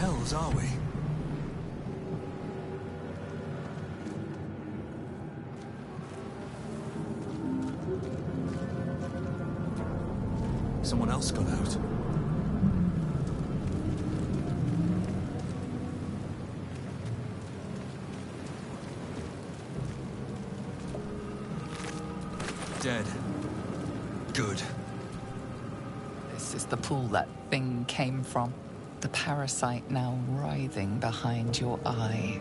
hells are we? Someone else got out. Dead. Good. This is the pool that thing came from. The parasite now writhing behind your eye.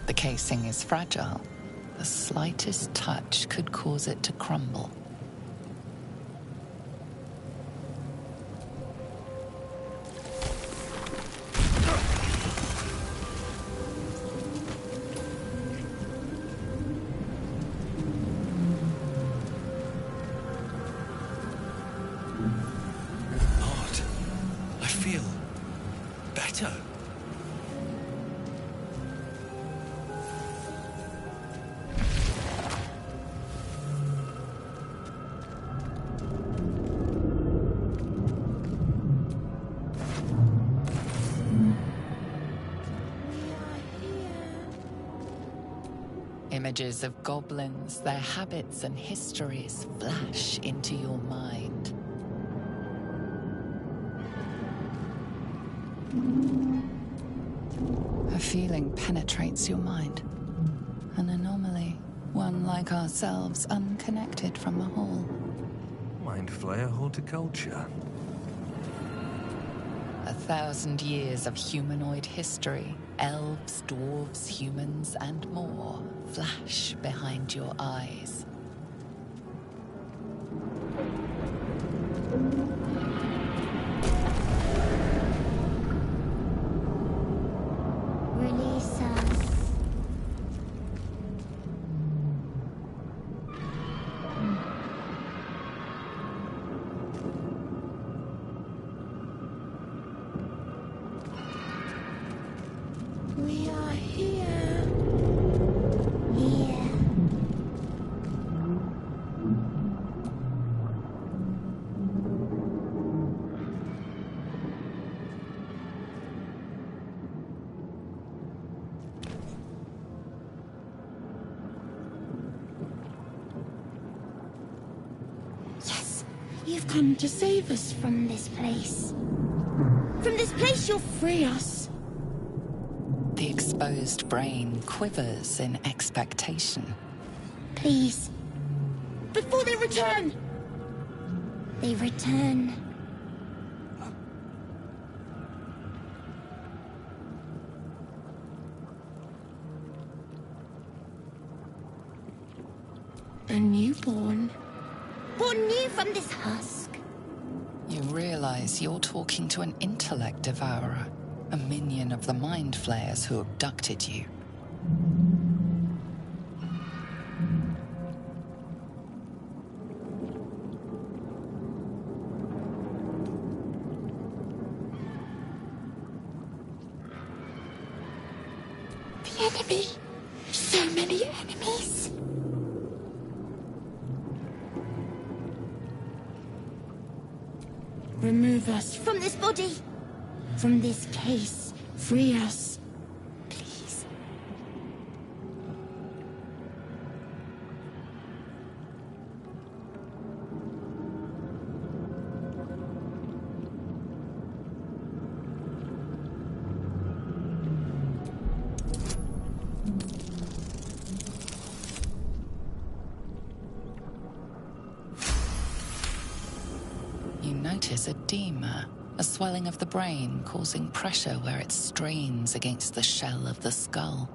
The casing is fragile. The slightest touch could cause it to crumble. Odd. I feel better. Images of goblins, their habits and histories flash into your mind. A feeling penetrates your mind. An anomaly, one like ourselves, unconnected from the whole. Mind Flayer horticulture. 1,000 years of humanoid history, elves, dwarves, humans, and more, flash behind your eyes. Release us. We are here. Here. Yes, you've come to save us from this place. From this place you'll free us. The exposed brain quivers in expectation. Please. Before they return! They return. A newborn. Born new from this husk. You realize you're talking to an intellect devourer, a minion of the Mind Flayers who abducted you. The enemy. So many enemies. Remove us from this body. From this case. Free us. Please. You notice edema, a swelling of the brain causing pressure where it strains against the shell of the skull.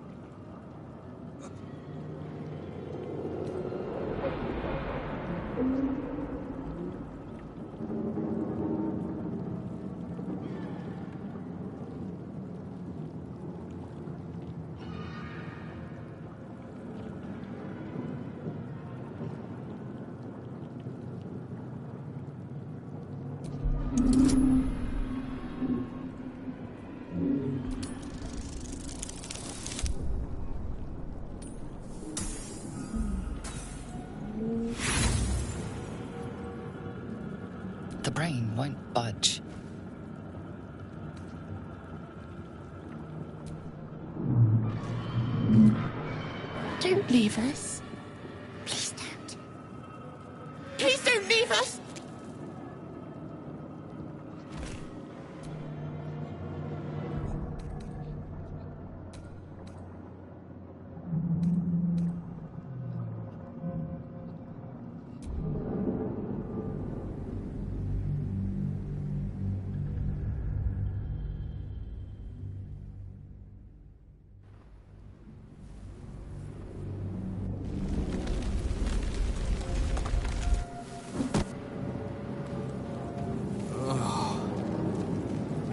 Don't leave us. Please don't. Please don't leave us!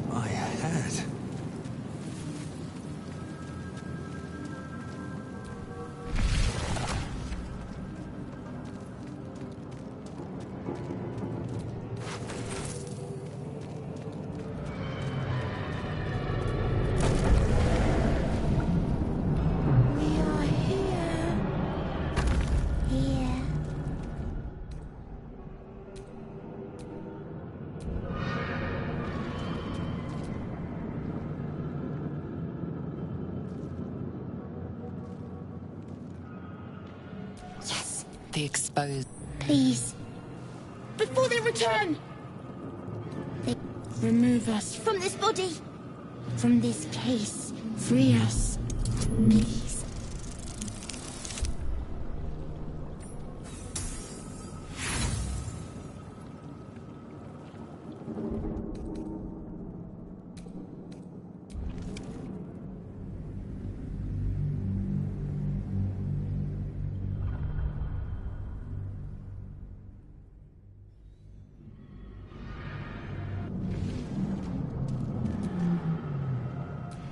My head. We are here. Here. Yes, The exposed. please. Before they return! They remove us from this body. From this case. Free us. Please.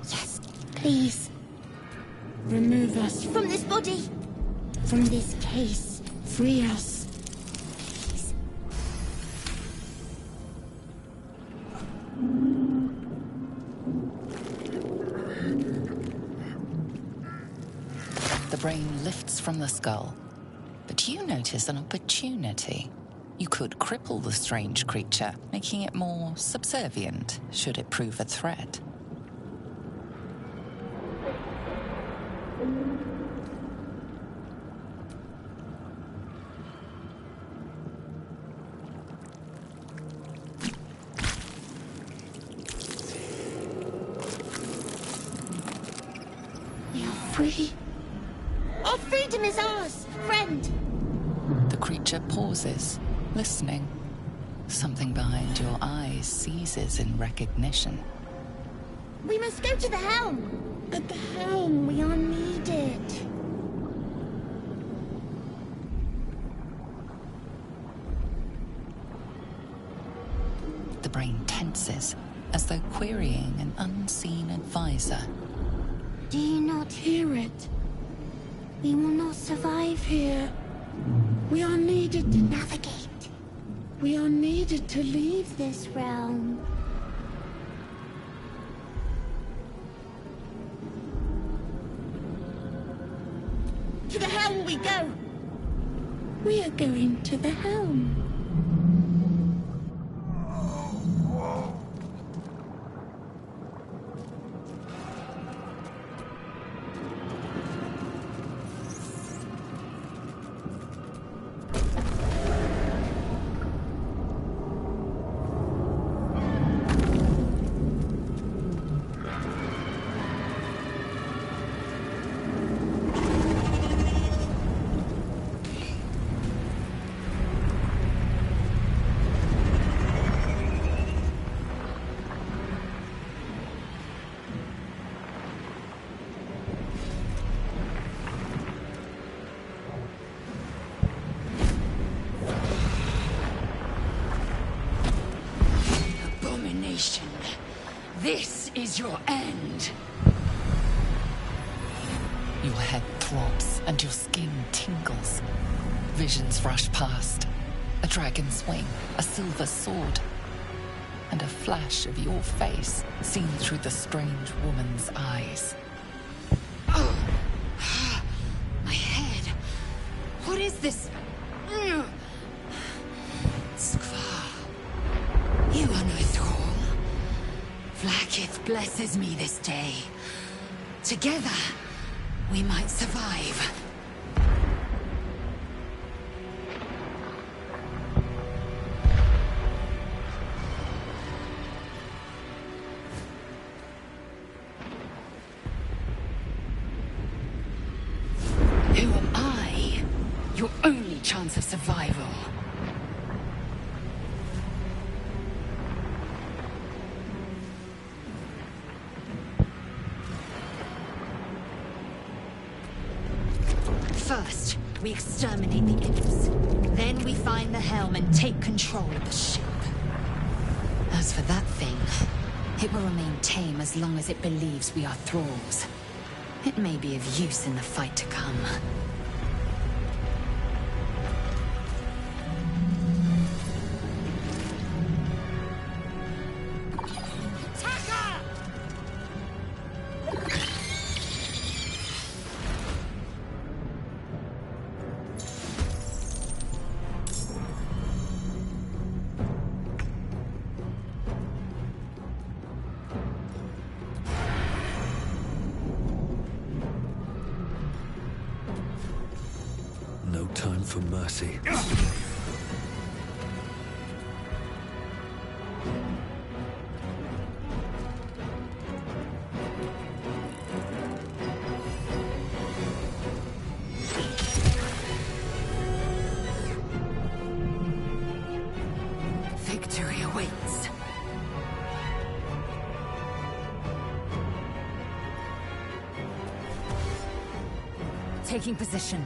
Yes, please. Remove us from this body. From this case. Free us. Please. The brain lifts from the skull. But you notice an opportunity. You could cripple the strange creature, making it more subservient, should it prove a threat. We are free. Our freedom is ours, friend. The creature pauses, listening. Something behind your eyes seizes in recognition. We must go to the helm. At the helm, we are needed. The brain tenses, as though querying an unseen advisor. Do you not hear it? We will not survive here. We are needed to navigate. We are needed to leave this realm. To the helm we go. We are going to the helm. Abomination. This is your end. Your head throbs and your skin tingles. Visions rush past. A dragon's wing, a silver sword, and a flash of your face seen through the strange woman's eyes. My head. What is this? Skvar. You are no thrall. Vlaakith blesses me this day. Together, we might survive. chance of survival. First, we exterminate the imps. Then we find the helm and take control of the ship. As for that thing, it will remain tame as long as it believes we are thralls. It may be of use in the fight to come. No time for mercy. Victory awaits. Taking position.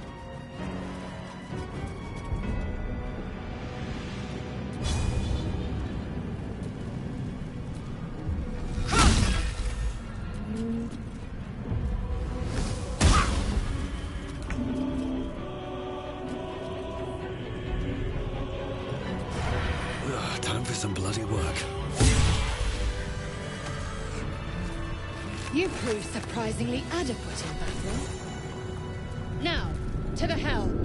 Time for some bloody work. You proved surprisingly adequate in battle. Now, to the helm.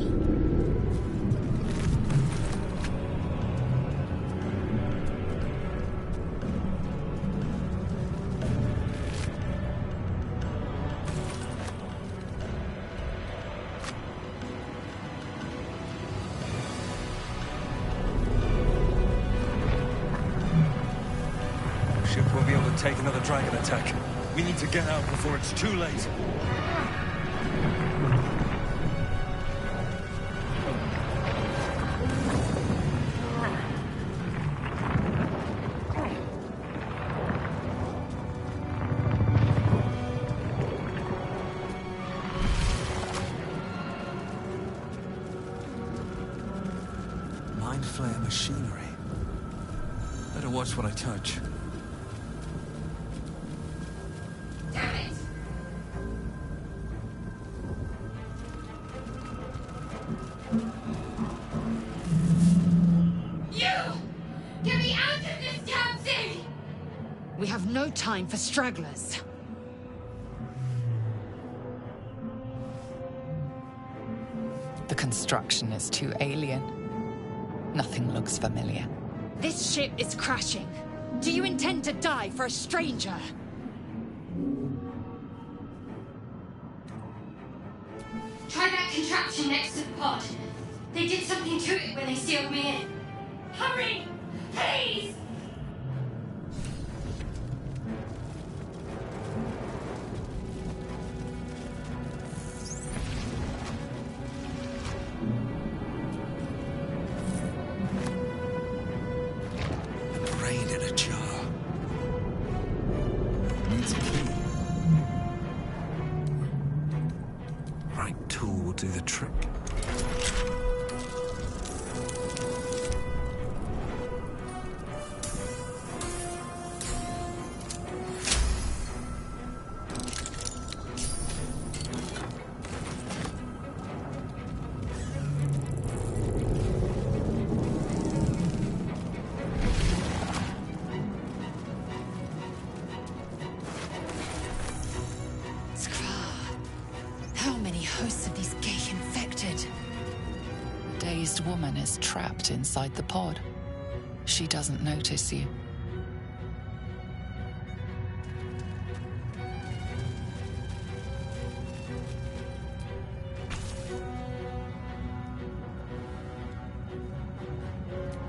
Ship won't be able to take another dragon attack. We need to get out before it's too late. Mind Flayer machinery. Better watch what I touch. Get me out of this damn thing! We have no time for stragglers. The construction is too alien. Nothing looks familiar. This ship is crashing. Do you intend to die for a stranger? Try that contraption next to the pod. They did something to it when they sealed me in. Hurry! Please! A brain in a jar. Needs a key. Right tool will do the trick. How many hosts of these gay infected? Dazed woman is trapped inside the pod. She doesn't notice you.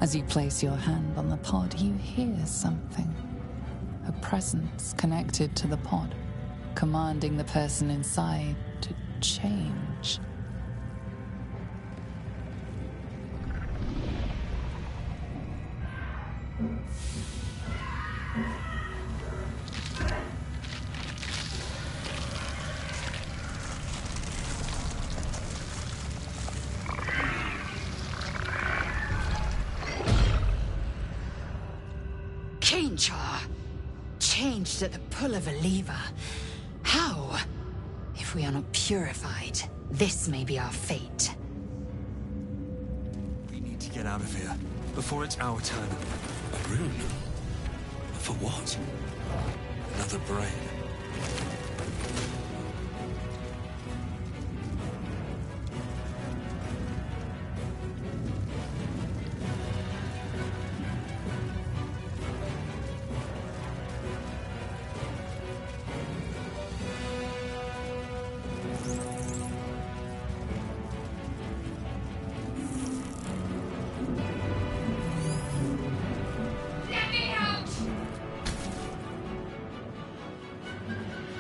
As you place your hand on the pod, you hear something. A presence connected to the pod, commanding the person inside to change. Konchar. Changed at the pull of a lever. How? If we are not purified, this may be our fate. We need to get out of here before it's our turn. A rune? For what? Another brain.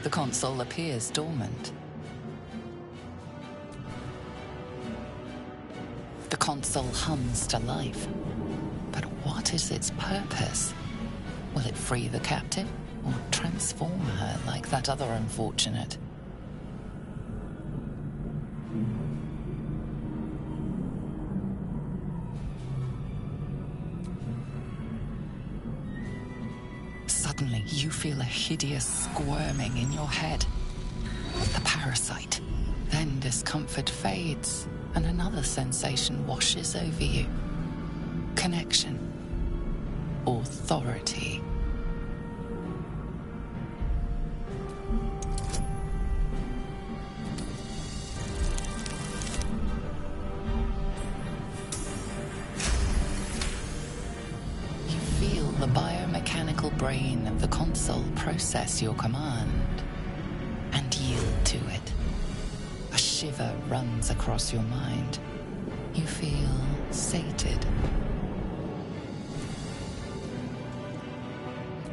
The console appears dormant. The console hums to life. But what is its purpose? Will it free the captive, or transform her like that other unfortunate? Suddenly, you feel a hideous squirming in your head. The parasite. Then discomfort fades, and another sensation washes over you. Connection. Authority. You feel the biomechanical brain of the console process your command and yield to it. A shiver runs across your mind. You feel sated.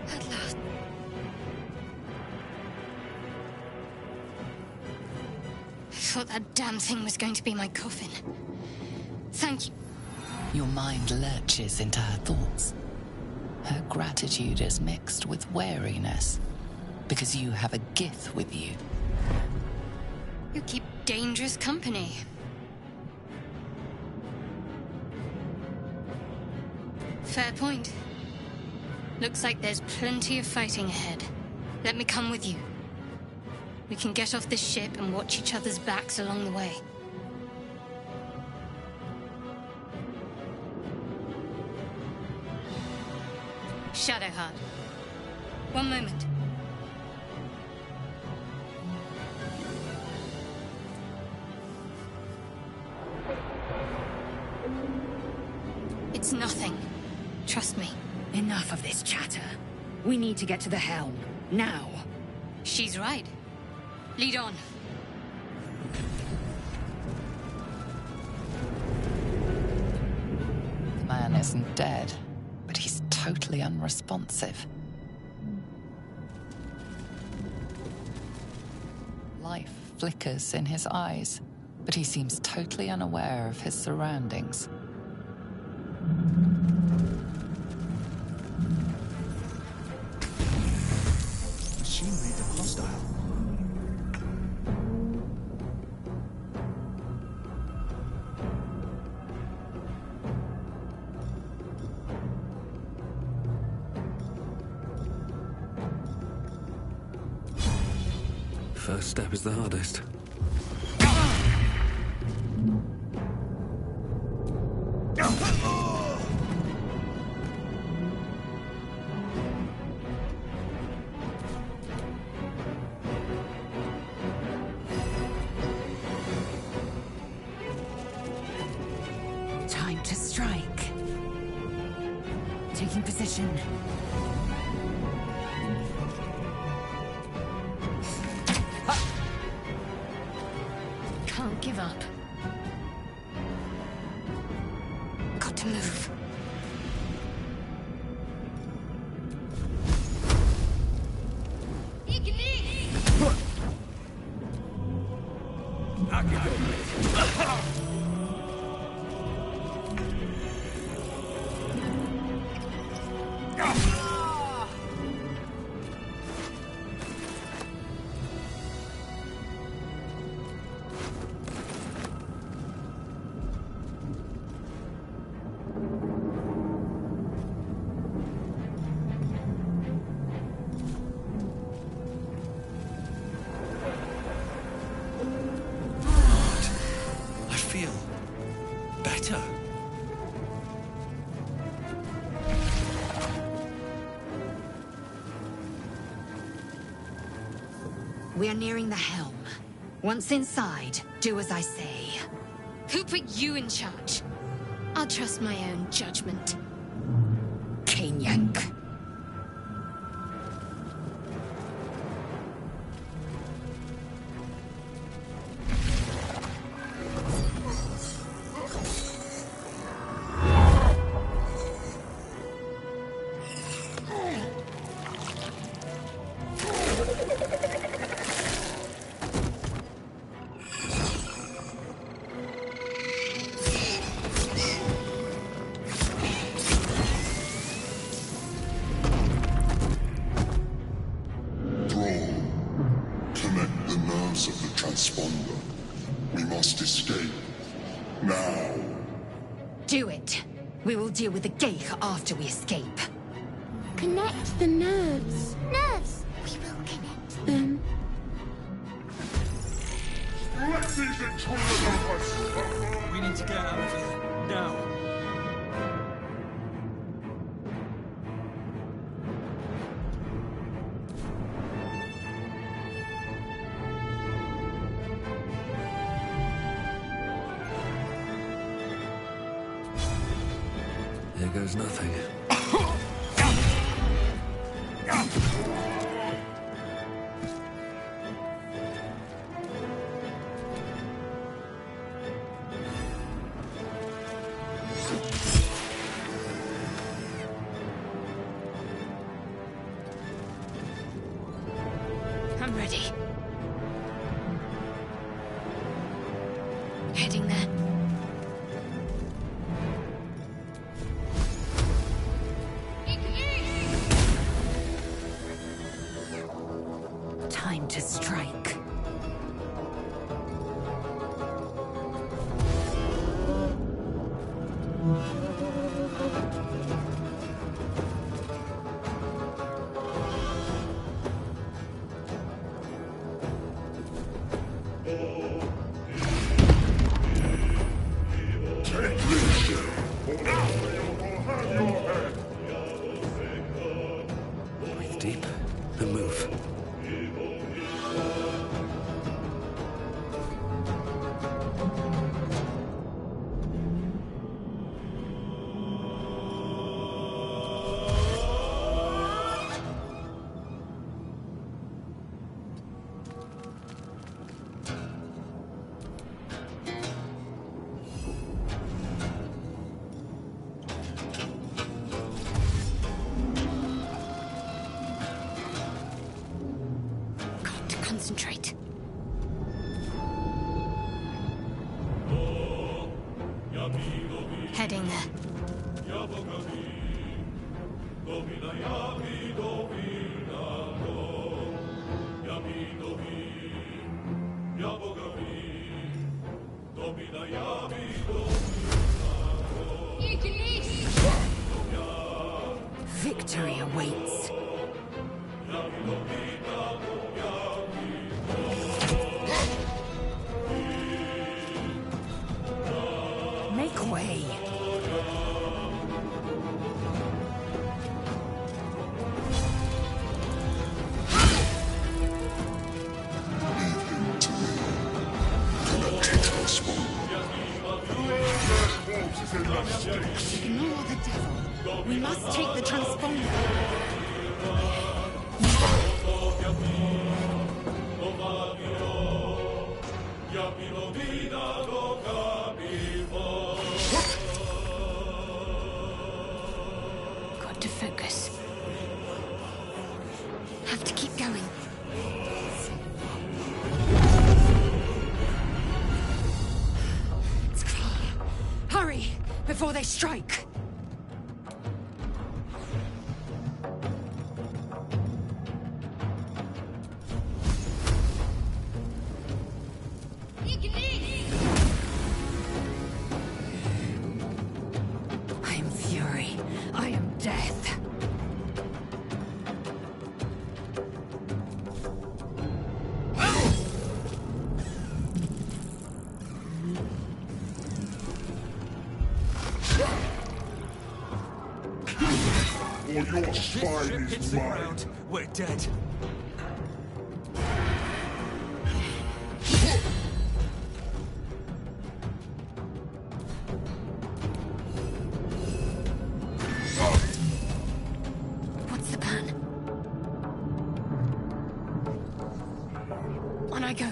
At last. I thought that damn thing was going to be my coffin. Thank you. Your mind lurches into her thoughts. Her gratitude is mixed with wariness, because you have a Gith with you. You keep dangerous company. Fair point. Looks like there's plenty of fighting ahead. Let me come with you. We can get off this ship and watch each other's backs along the way. Shadowheart. One moment. It's nothing. Trust me. Enough of this chatter. We need to get to the helm. Now. She's right. Lead on. The man isn't dead, but he's totally unresponsive. Life flickers in his eyes, but he seems totally unaware of his surroundings. Machine made them hostile. First step is the hardest. Time to strike. Taking position. Can't give up. Got to move. We're nearing the helm. Once inside, do as I say. Who put you in charge? I'll trust my own judgment. Kanyank. Do it. We will deal with the Geich after we escape. Connect the nerves. Nerves! We will connect them. We need to get out of here. Now. Here goes nothing. I'm ready. Heading there. Time to strike. Breathe deep and move. Got to concentrate. Heading there. Victory awaits. Make way. Ignore the devil. We must take the transponder. Got to focus. Have to keep going. It's clear. Hurry, before they strike. I am fury. I am death. Or your This spine ship hits is the mine. ground, we're dead. On I go.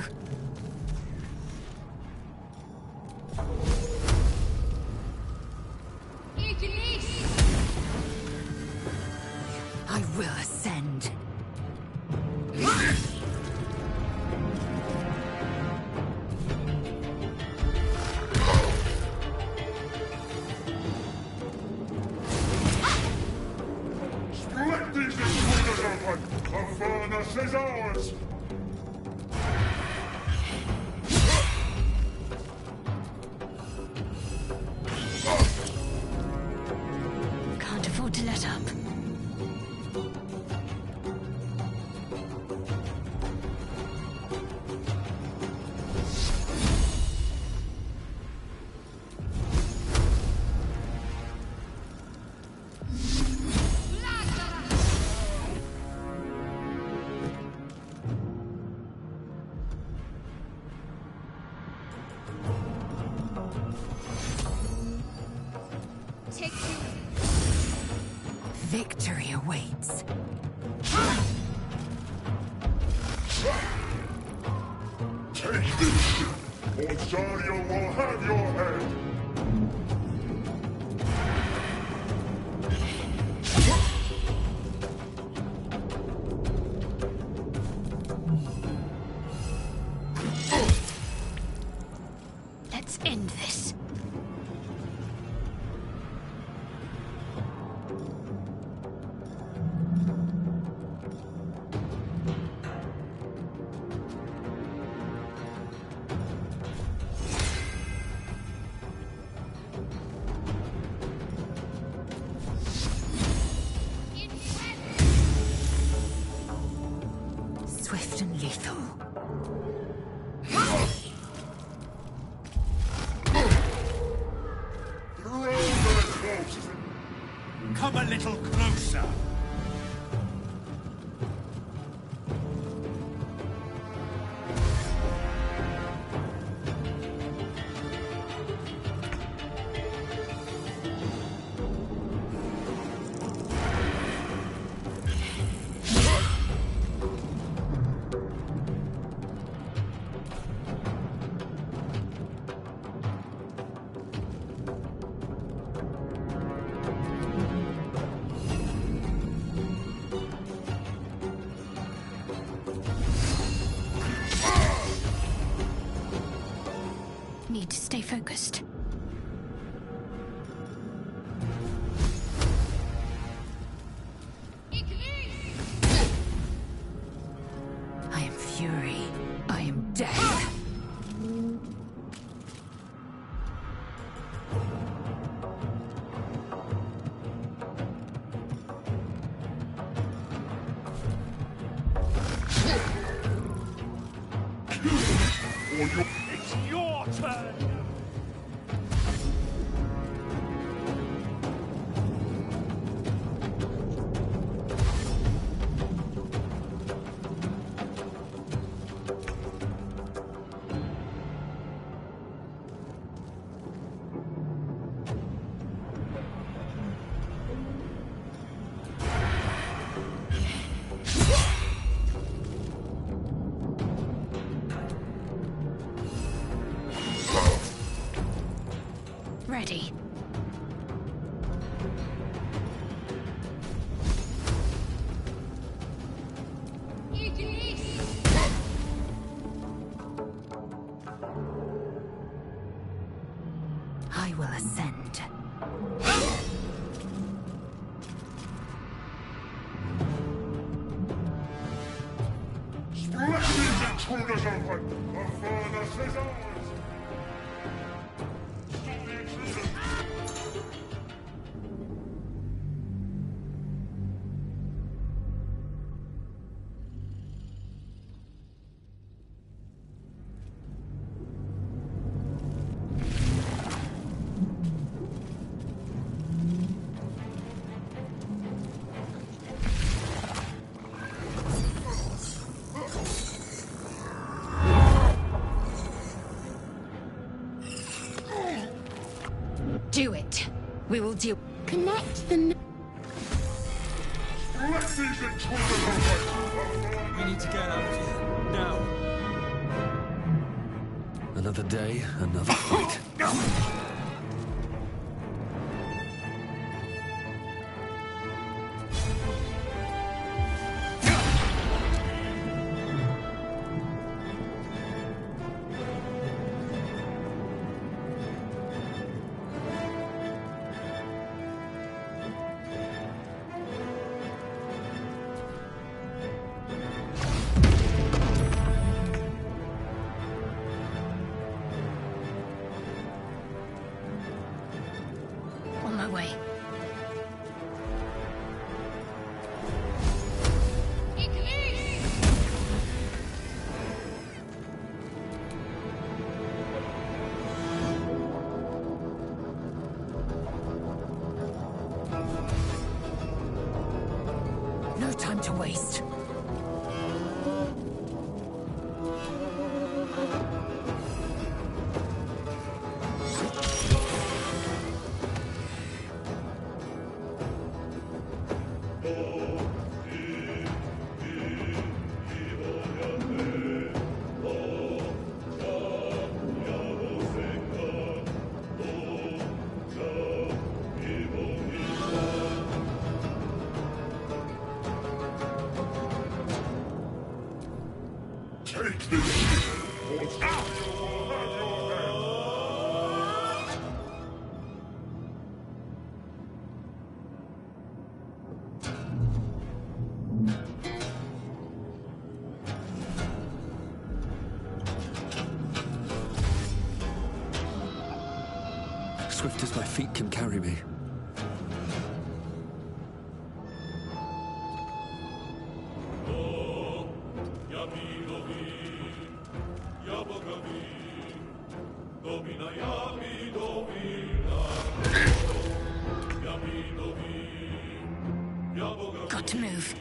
I will ascend. Let these intruders open! The furnace is ours! Can't afford to let up. Victory awaits. Take this ship, or Zariel will have your head! Let's end this. Swift and lethal. Throw their corpses! Come a little closer. Need to stay focused. I am fury. I am death. It's your turn. Ready. I will ascend. Let these intruders open! The furnace is ours! Stop the intruders! Do it. We will deal. Connect the... Let these intruders open! We need to get out of here. Now. Another day, another fight. On my way. No time to waste. Take this ship, or out! Have your head! Swift as my feet can carry me. Got to move.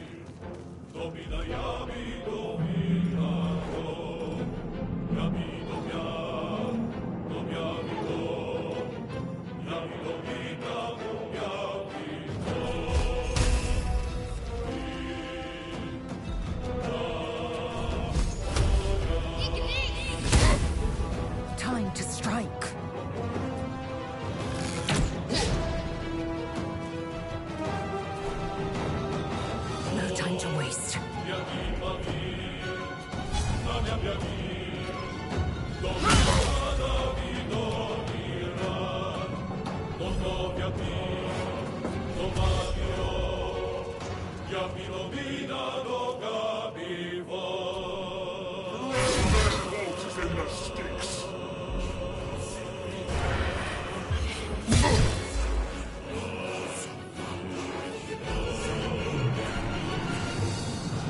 Time to strike. No time to waste. Vault is in the sticks.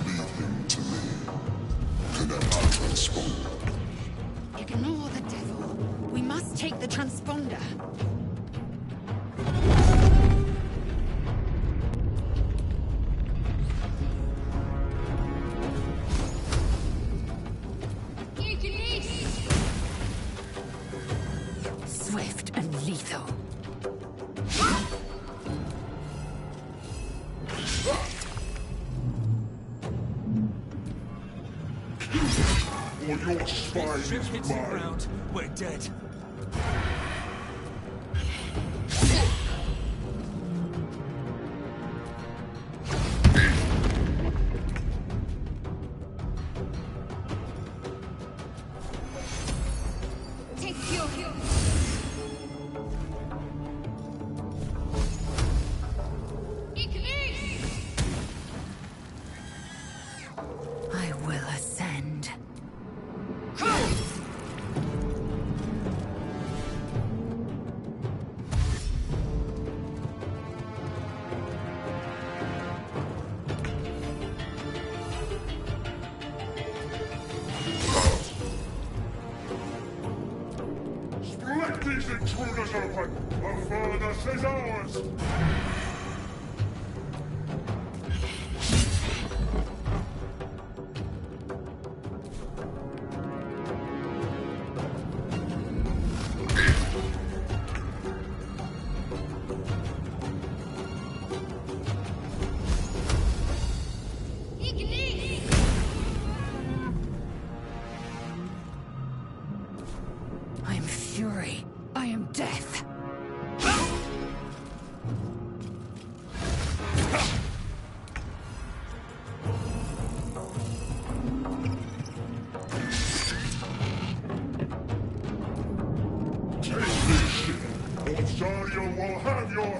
Leave him to me. Connect our transponder. Ignore the devil. We must take the transponder. Swift and lethal. Or your spine Ship is hits the mine. ground, we're dead. Take your... I will ascend. Let these intruders open! The furnace is ours!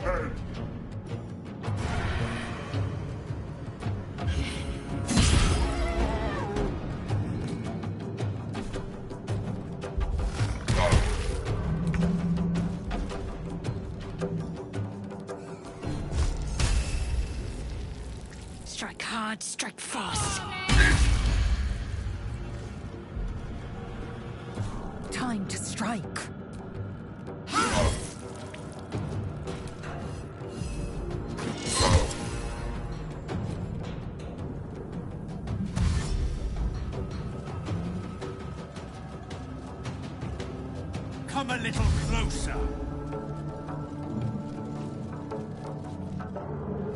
head! Strike hard, strike fast. Time to strike. Come a little closer.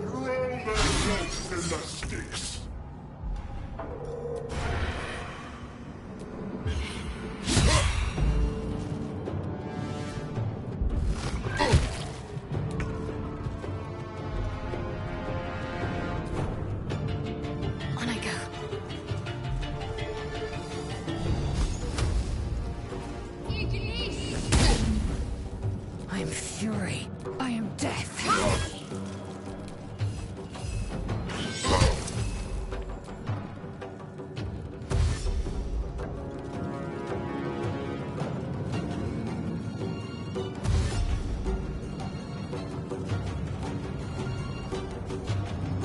Throw their bolts in the sticks! On I go. I am fury. I am death.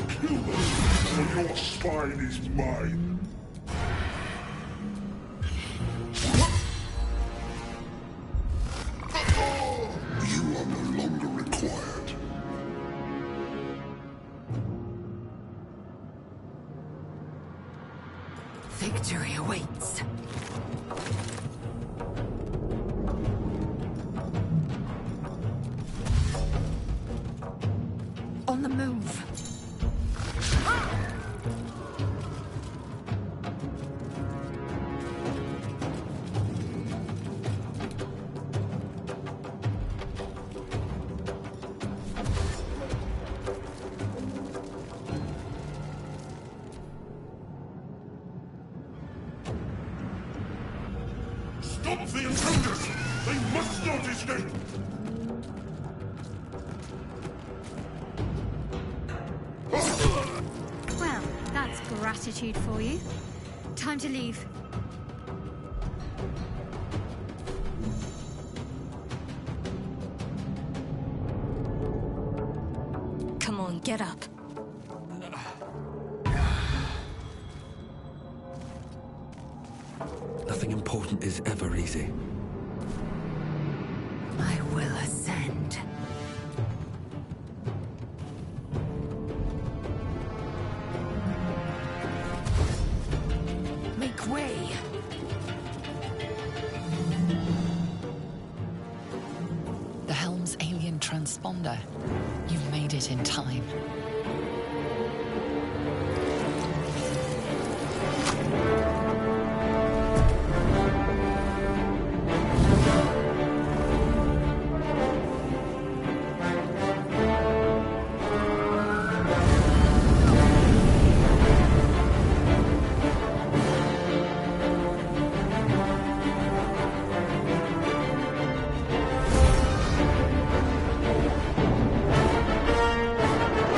Kill them, or your spine is mine! You are no longer required. Victory awaits. On the move. Stop the intruders! They must not escape! Well, that's gratitude for you. Time to leave. Come on, get up. Nothing important is ever easy. I will ascend. Make way. The Helm's alien transponder. You made it in time.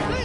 Hey!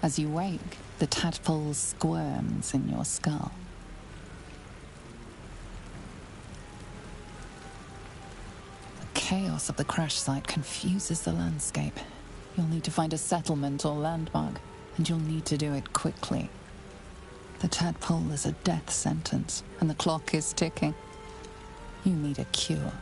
As you wake, the tadpole squirms in your skull. The chaos of the crash site confuses the landscape. You'll need to find a settlement or landmark, and you'll need to do it quickly. The tadpole is a death sentence, and the clock is ticking. You need a cure.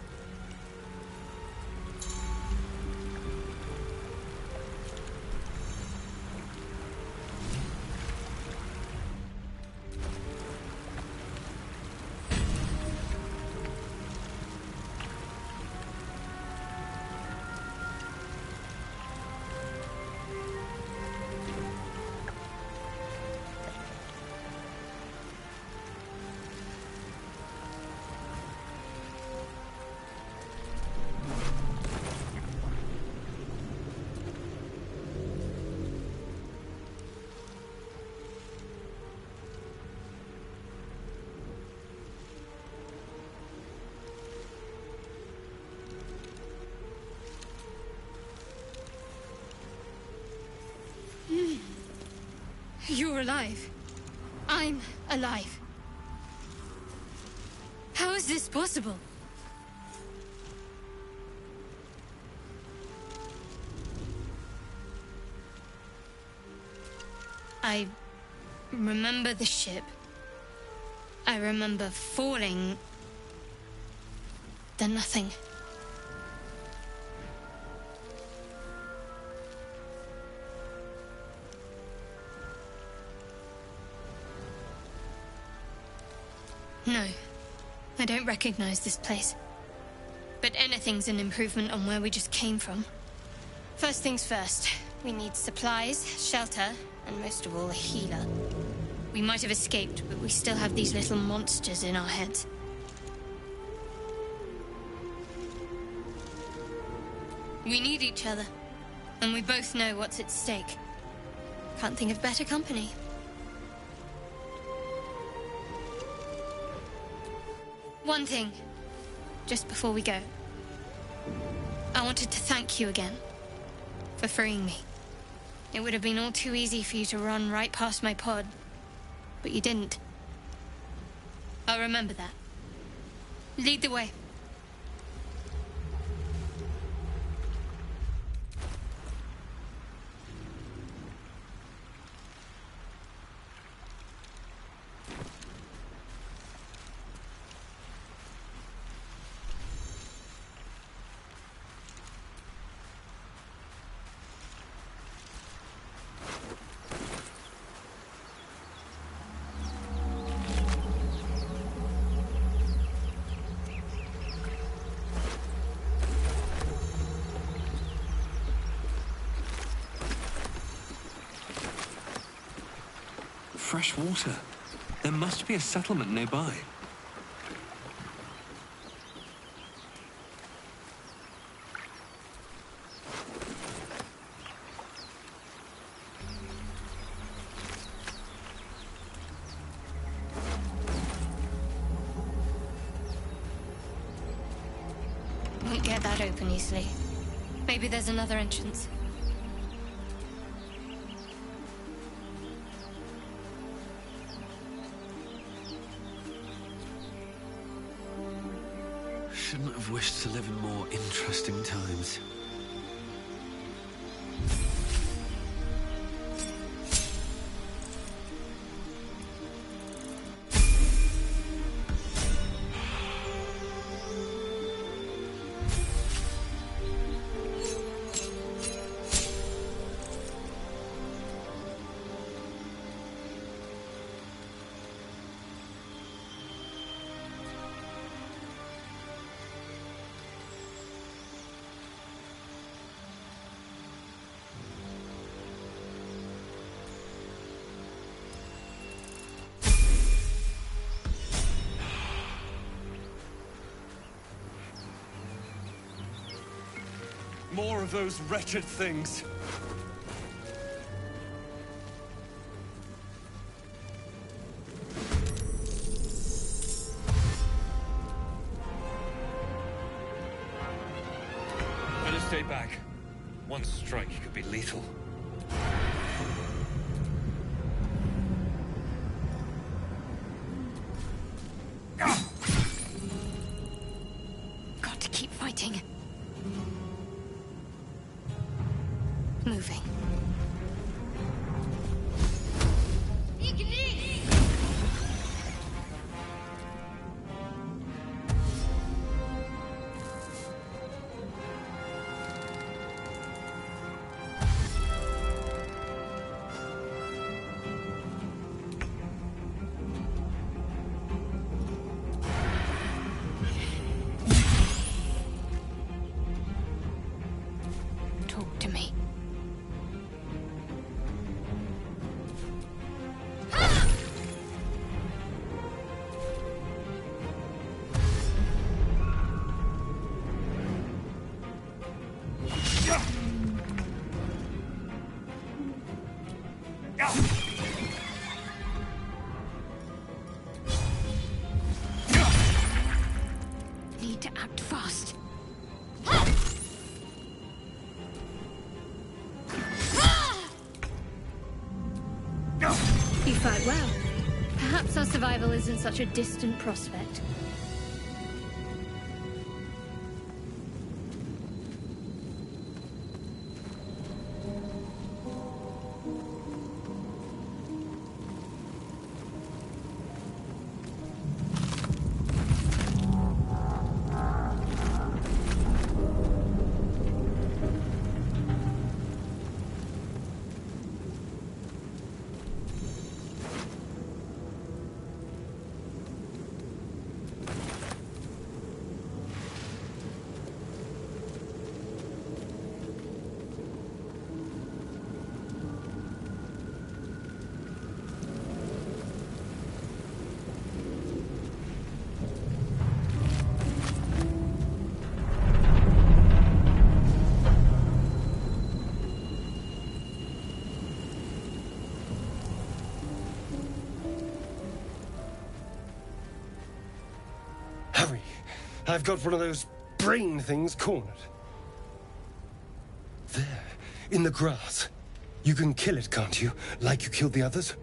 You're alive. I'm alive. How is this possible? I remember the ship. I remember falling. Then nothing. No, I don't recognize this place. But anything's an improvement on where we just came from. First things first, we need supplies, shelter, and most of all, a healer. We might have escaped, but we still have these little monsters in our heads. We need each other, and we both know what's at stake. Can't think of better company. One thing, just before we go. I wanted to thank you again for freeing me. It would have been all too easy for you to run right past my pod, but you didn't. I'll remember that. Lead the way. Fresh water. There must be a settlement nearby. Won't get that open easily. Maybe there's another entrance. Shouldn't have wished to live in more interesting times. More of those wretched things. Better stay back. One strike could be lethal. need to act fast. You fight well. Perhaps our survival isn't such a distant prospect. Hurry! I've got one of those brain things cornered. There, in the grass. You can kill it, can't you? Like you killed the others?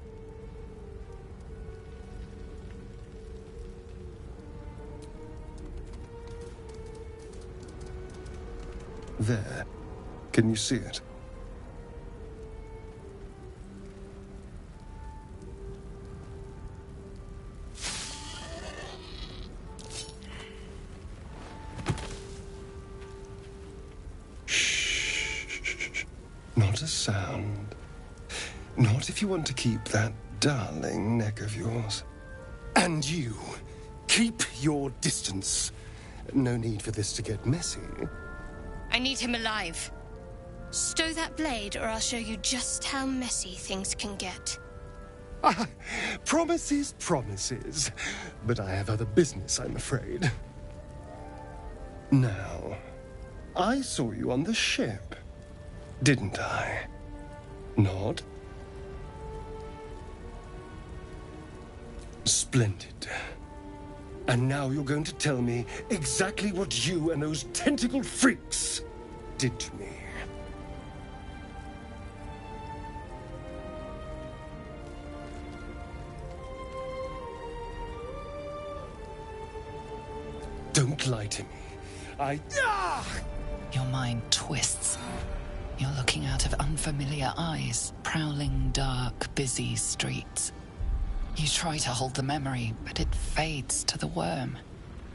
There. Can you see it? Not a sound. Not if you want to keep that darling neck of yours. And you, keep your distance. No need for this to get messy. I need him alive. Stow that blade, or I'll show you just how messy things can get. Promises, promises. But I have other business, I'm afraid. Now, I saw you on the ship. Didn't I? Nod? Splendid. And now you're going to tell me exactly what you and those tentacled freaks did to me. Don't lie to me. Your mind twists. You're looking out of unfamiliar eyes, prowling dark, busy streets. You try to hold the memory, but it fades to the worm.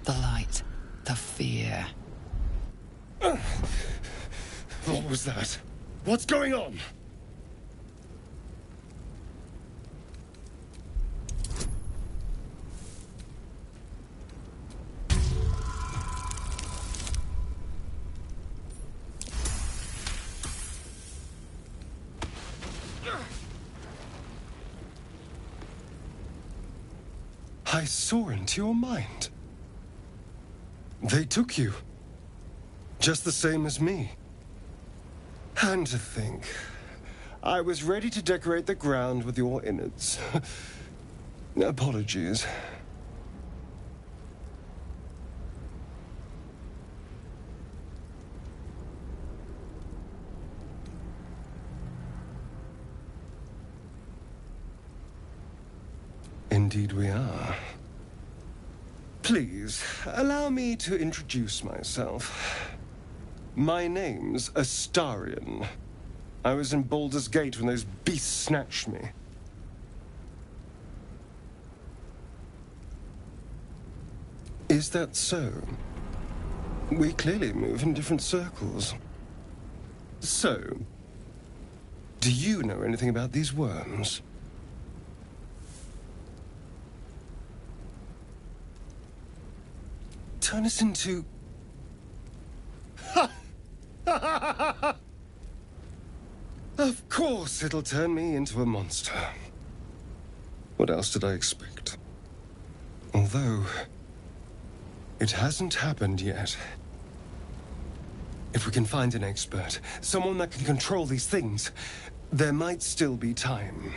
The light, the fear. What was that? What's going on? I saw into your mind. They took you. Just the same as me. And to think, I was ready to decorate the ground with your innards. Apologies. Indeed we are. Please, allow me to introduce myself. My name's Astarion. I was in Baldur's Gate when those beasts snatched me. Is that so? We clearly move in different circles. So, do you know anything about these worms? Turn us into... Of course it'll turn me into a monster. What else did I expect? Although, it hasn't happened yet. If we can find an expert, someone that can control these things, there might still be time.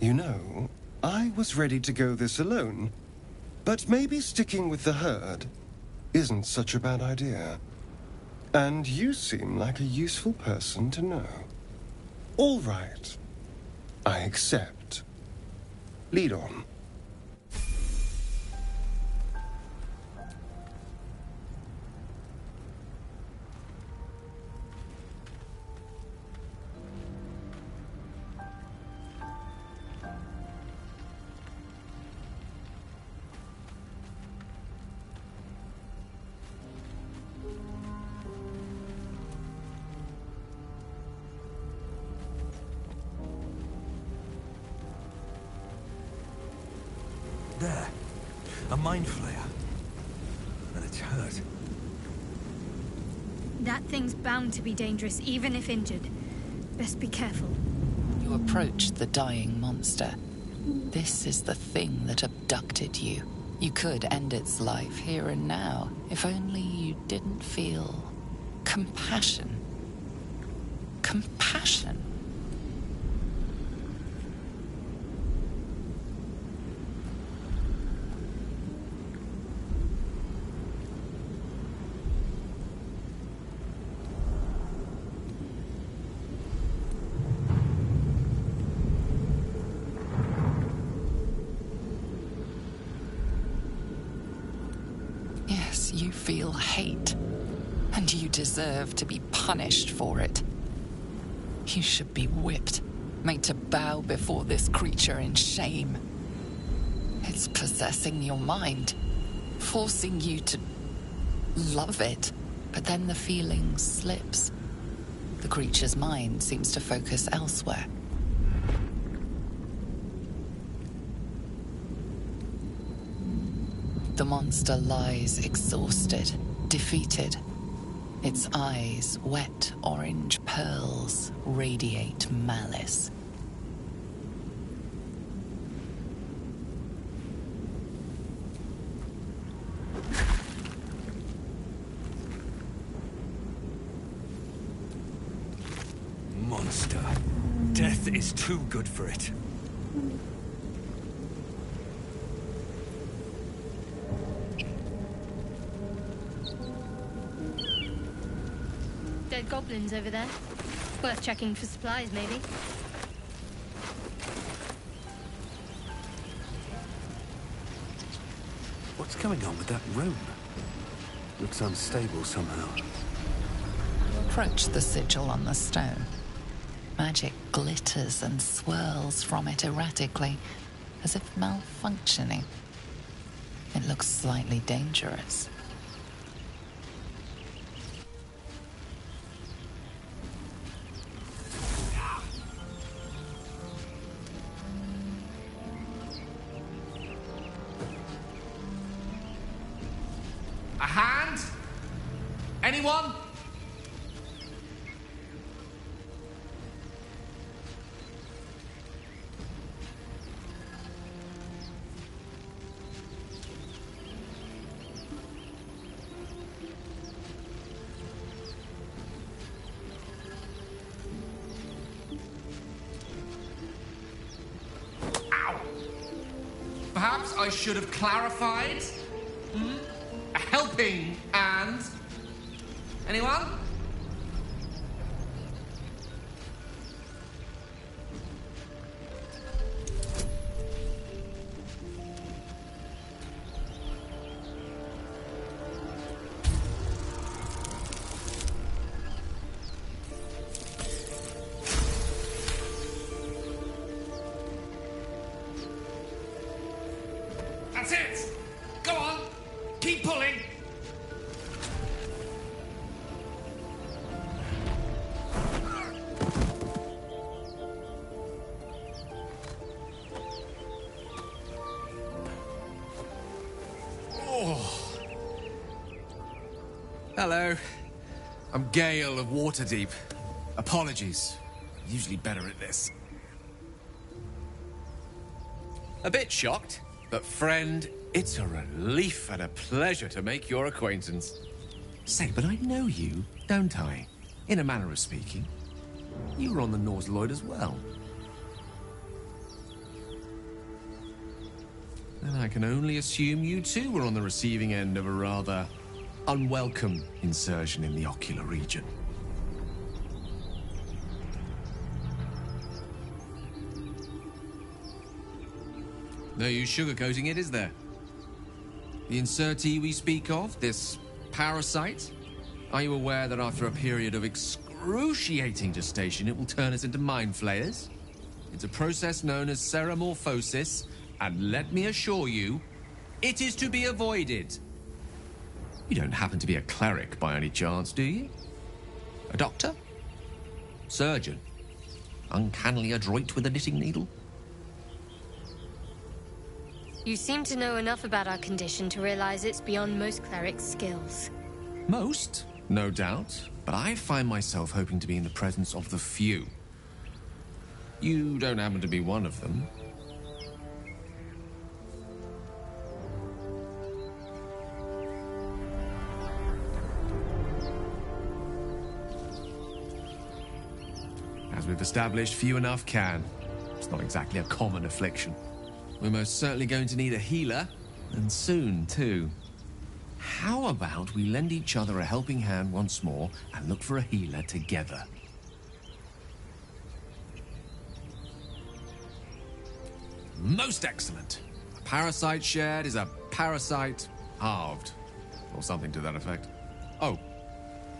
You know, I was ready to go this alone, but maybe sticking with the herd isn't such a bad idea. And you seem like a useful person to know. All right. I accept. Lead on. There. A mind flayer. And it's hurt. That thing's bound to be dangerous, even if injured. Best be careful. You approach the dying monster. This is the thing that abducted you. You could end its life here and now, if only you didn't feel compassion. Compassion? You feel hate, and you deserve to be punished for it. You should be whipped, made to bow before this creature in shame. It's possessing your mind, forcing you to love it, but then the feeling slips. The creature's mind seems to focus elsewhere. The monster lies exhausted, defeated. Its eyes, wet orange pearls, radiate malice. Monster. Death is too good for it. Dead goblins over there. Worth checking for supplies, maybe. What's going on with that room? Looks unstable somehow. Approach the sigil on the stone. Magic glitters and swirls from it erratically, as if malfunctioning. It looks slightly dangerous. A hand? Anyone? Ow! Perhaps I should have clarified? A helping hand? Anyone? That's it! Go on! Keep pulling! Hello. I'm Gale of Waterdeep. Apologies. Usually better at this. A bit shocked, but friend, it's a relief and a pleasure to make your acquaintance. Say, but I know you, don't I? In a manner of speaking. You were on the Norse Lloyd as well. then I can only assume you too were on the receiving end of a rather unwelcome insertion in the ocular region. No use sugarcoating it, is there? The insertee we speak of, this parasite, are you aware that after a period of excruciating gestation, it will turn us into mind flayers? It's a process known as seromorphosis, and let me assure you, it is to be avoided. You don't happen to be a cleric by any chance, do you? A doctor? Surgeon? Uncannily adroit with a knitting needle? You seem to know enough about our condition to realize it's beyond most clerics' skills. Most, no doubt, but I find myself hoping to be in the presence of the few. You don't happen to be one of them. As we've established, few enough can. It's not exactly a common affliction. We're most certainly going to need a healer, and soon, too. How about we lend each other a helping hand once more and look for a healer together? Most excellent. A parasite shared is a parasite halved, or something to that effect. Oh,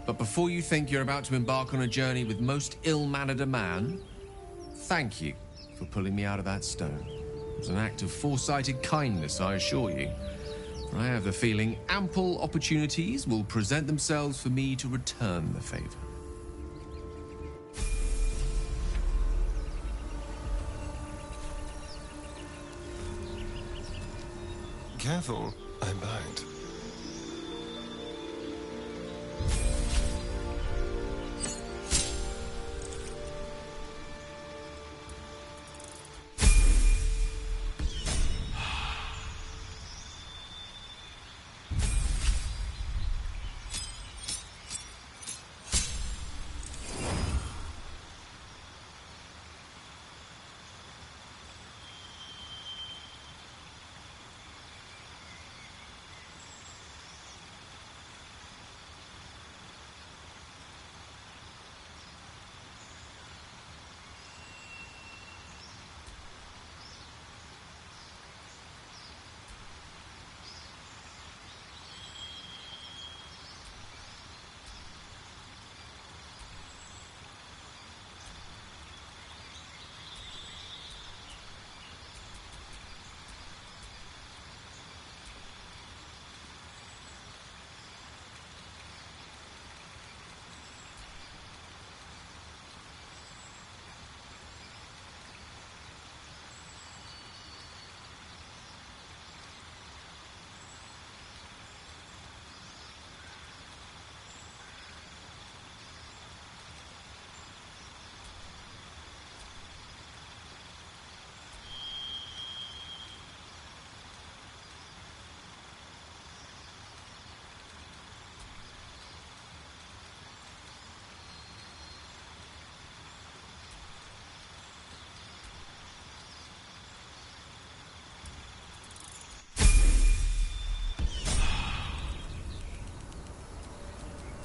but before you think you're about to embark on a journey with most ill-mannered a man, thank you for pulling me out of that stone. It was an act of foresighted kindness, I assure you. For I have the feeling ample opportunities will present themselves for me to return the favor. Careful, I'm bound.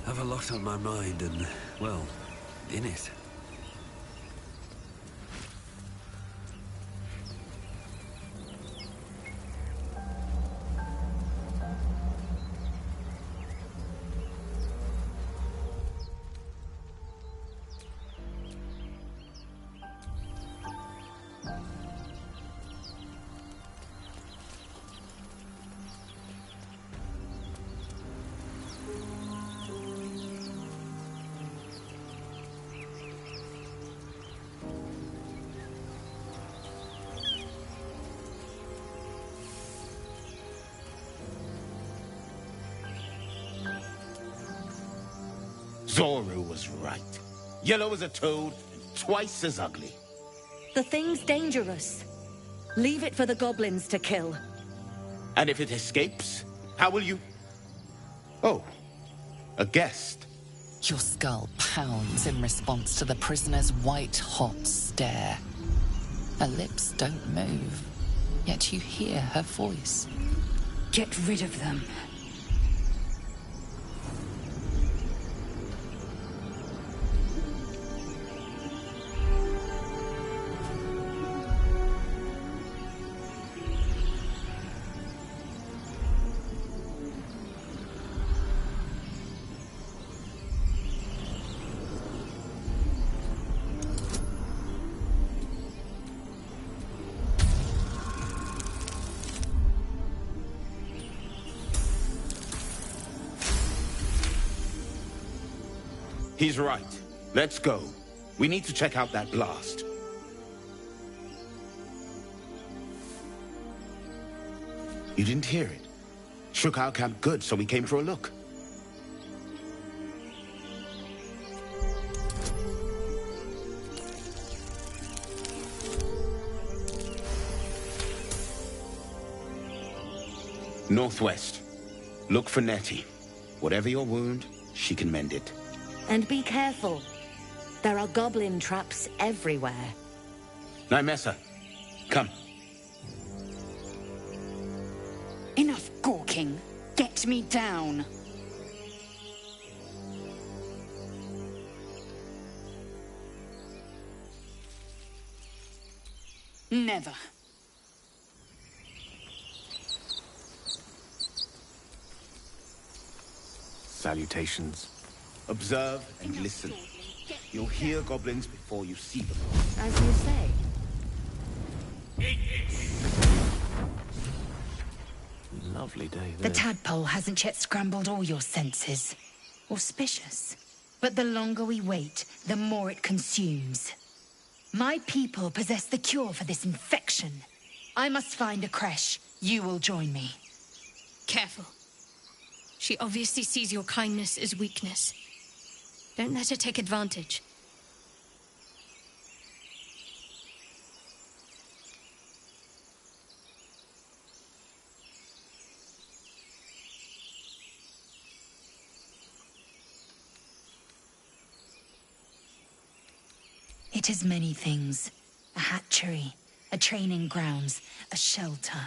I have a lot on my mind and, well, in it. Zorru was right. Yellow as a toad, and twice as ugly. The thing's dangerous. Leave it for the goblins to kill. And if it escapes, how will you... Oh, a guest. Your skull pounds in response to the prisoner's white-hot stare. Her lips don't move, yet you hear her voice. Get rid of them. He's right. Let's go. We need to check out that blast. You didn't hear it? Shook our camp good, so we came for a look. Northwest. Look for Nettie. Whatever your wound, she can mend it. And be careful. There are goblin traps everywhere. Nymessa, come. Enough gawking. Get me down. Never. Salutations. Observe and listen. You'll hear goblins before you see them. As you say. Lovely day The this. tadpole hasn't yet scrambled all your senses. Auspicious. But the longer we wait, the more it consumes. My people possess the cure for this infection. I must find a creche. You will join me. Careful. She obviously sees your kindness as weakness. Don't let her take advantage. It is many things. A hatchery, a training grounds, a shelter.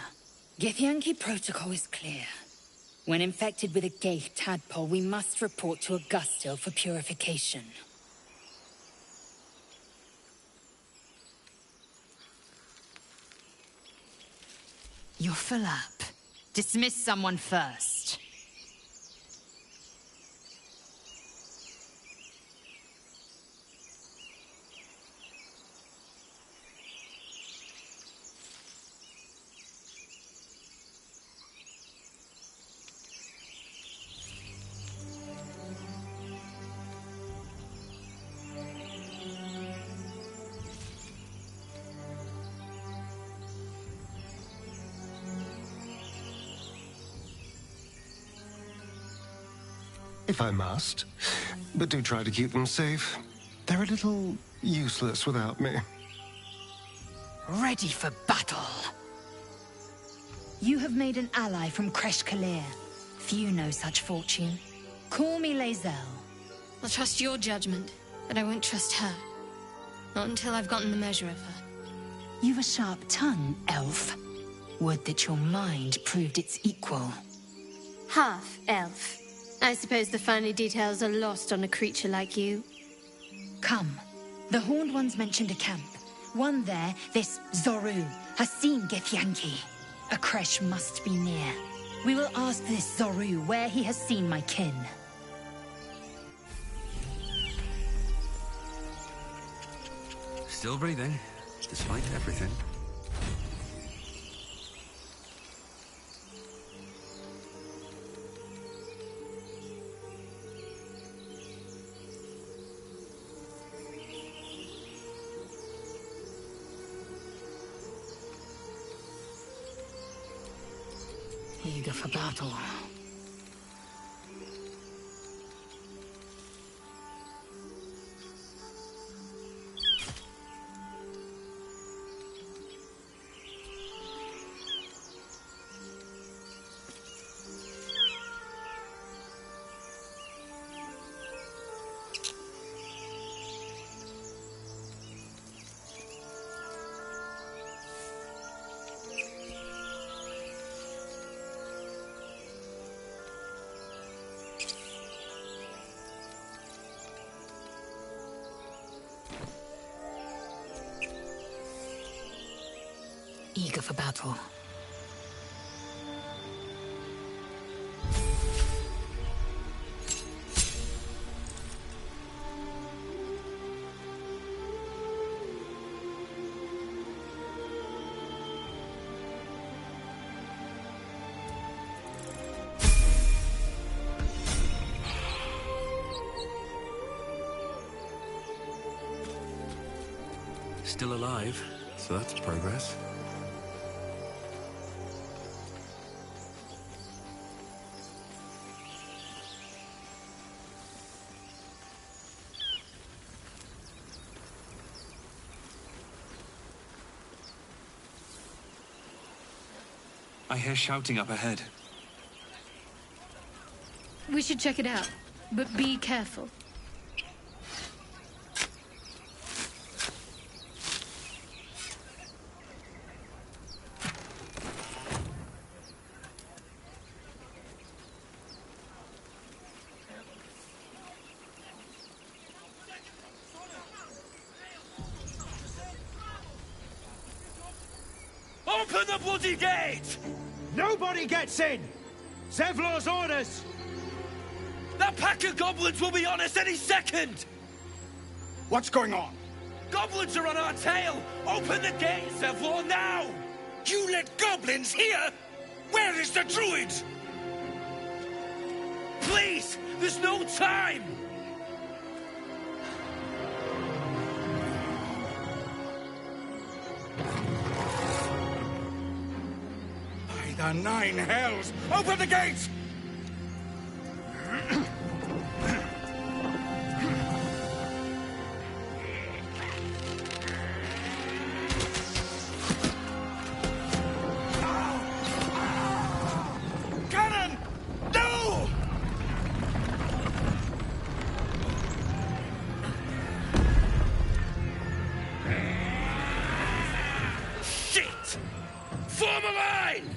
Githyanki protocol is clear. When infected with a Ghaik tadpole, we must report to Augustil for purification. You're full up. Dismiss someone first. If I must. But do try to keep them safe. They're a little useless without me. Ready for battle. You have made an ally from Kresh Kalir. Few know such fortune. Call me Lae'zel. I'll trust your judgment, but I won't trust her. Not until I've gotten the measure of her. You've a sharp tongue, elf. Would that your mind proved its equal. Half elf. I suppose the finer details are lost on a creature like you. Come. The Horned Ones mentioned a camp. One there, this Zorru, has seen Githyanki. A creche must be near. We will ask this Zorru where he has seen my kin. Still breathing, despite everything. Eager for battle. eager for battle. Still alive, so that's progress. I hear shouting up ahead. We should check it out, but be careful. Open the bloody gate! Nobody gets in! Zevlor's orders! That pack of goblins will be on us any second! What's going on? Goblins are on our tail! Open the gate, Zevlor, now! You let goblins here? Where is the druid? Please! There's no time! By the nine hells! Open the gates! Cannon! No! Shit! Form a line!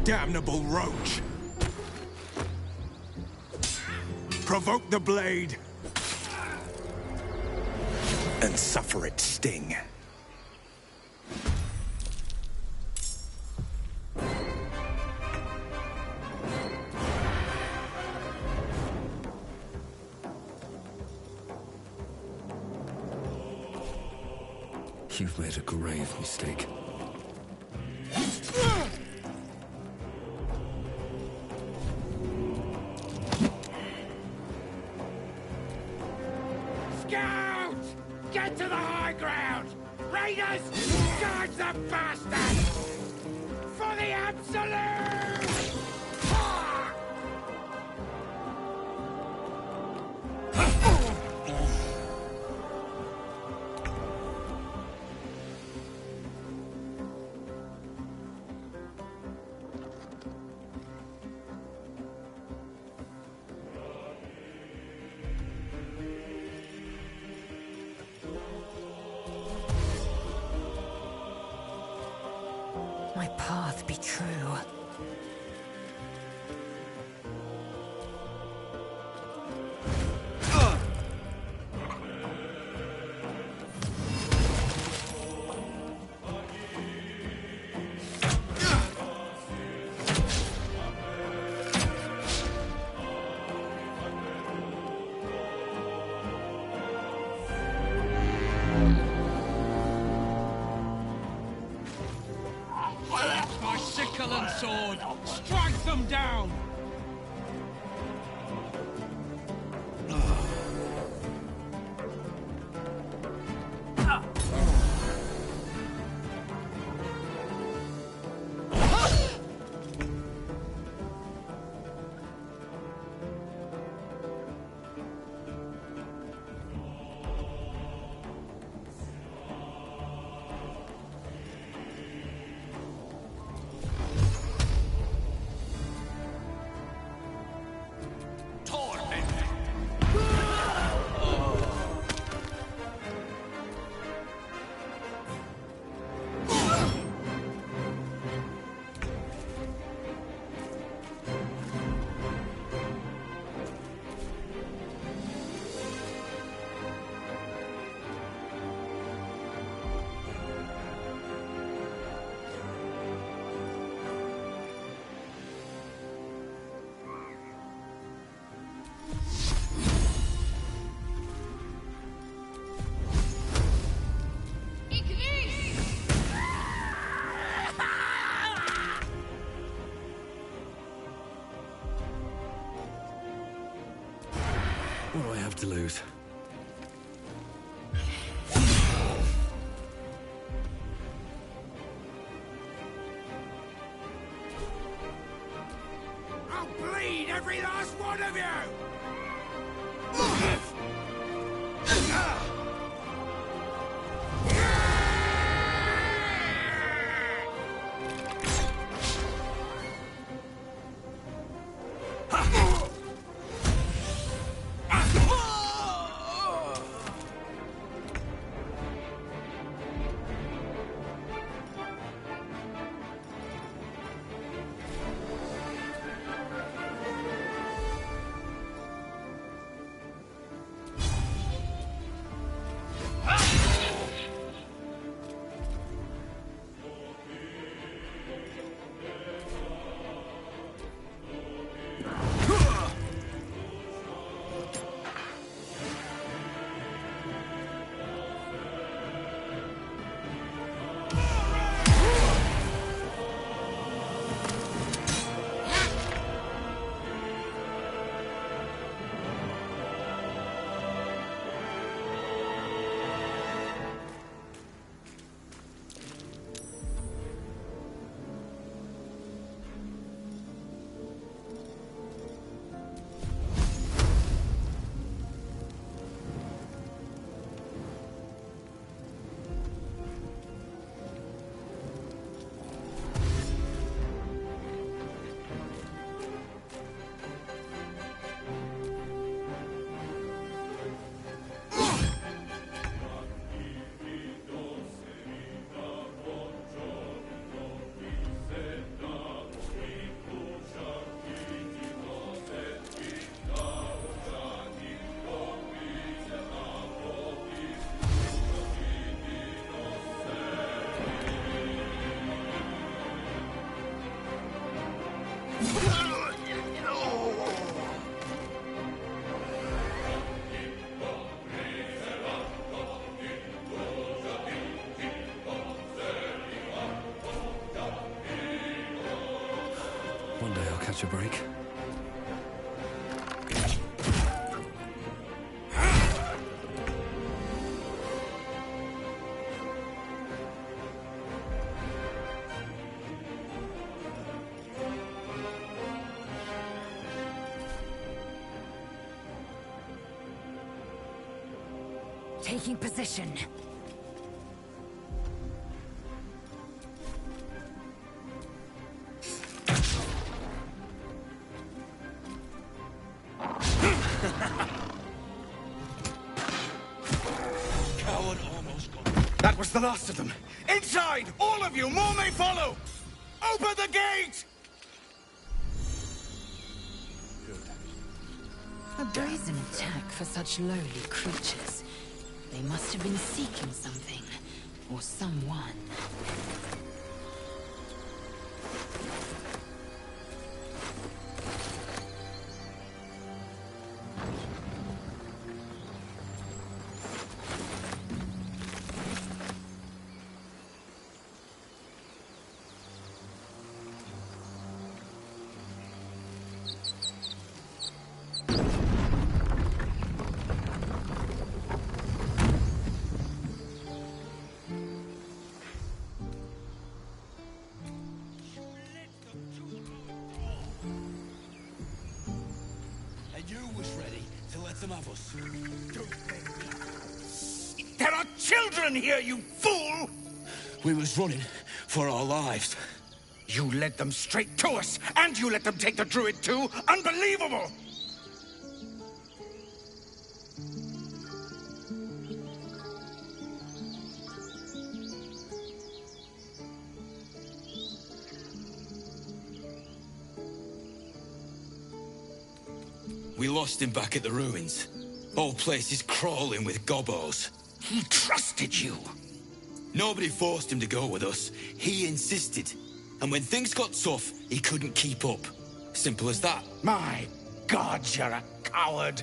Damnable roach! Provoke the blade! And suffer its sting. You've made a grave mistake. Scout! Get to the high ground! Raiders! Charge the bastard! For the absolute! Ah! My path be true. My sickle and sword! Strike them down! to lose. I'll bleed every last one of you! One day I'll catch a break. Taking position. Coward almost got... That was the last of them. Inside! All of you! More may follow! Open the gate! A brazen attack for such lowly creatures. They must have been seeking something. Or someone. Some of us. There are children here, you fool! We was running for our lives. You led them straight to us, and you let them take the druid too? Unbelievable! We lost him back at the ruins. Whole place is crawling with gobos. He trusted you. Nobody forced him to go with us. He insisted. And when things got tough, he couldn't keep up. Simple as that. My God, you're a coward.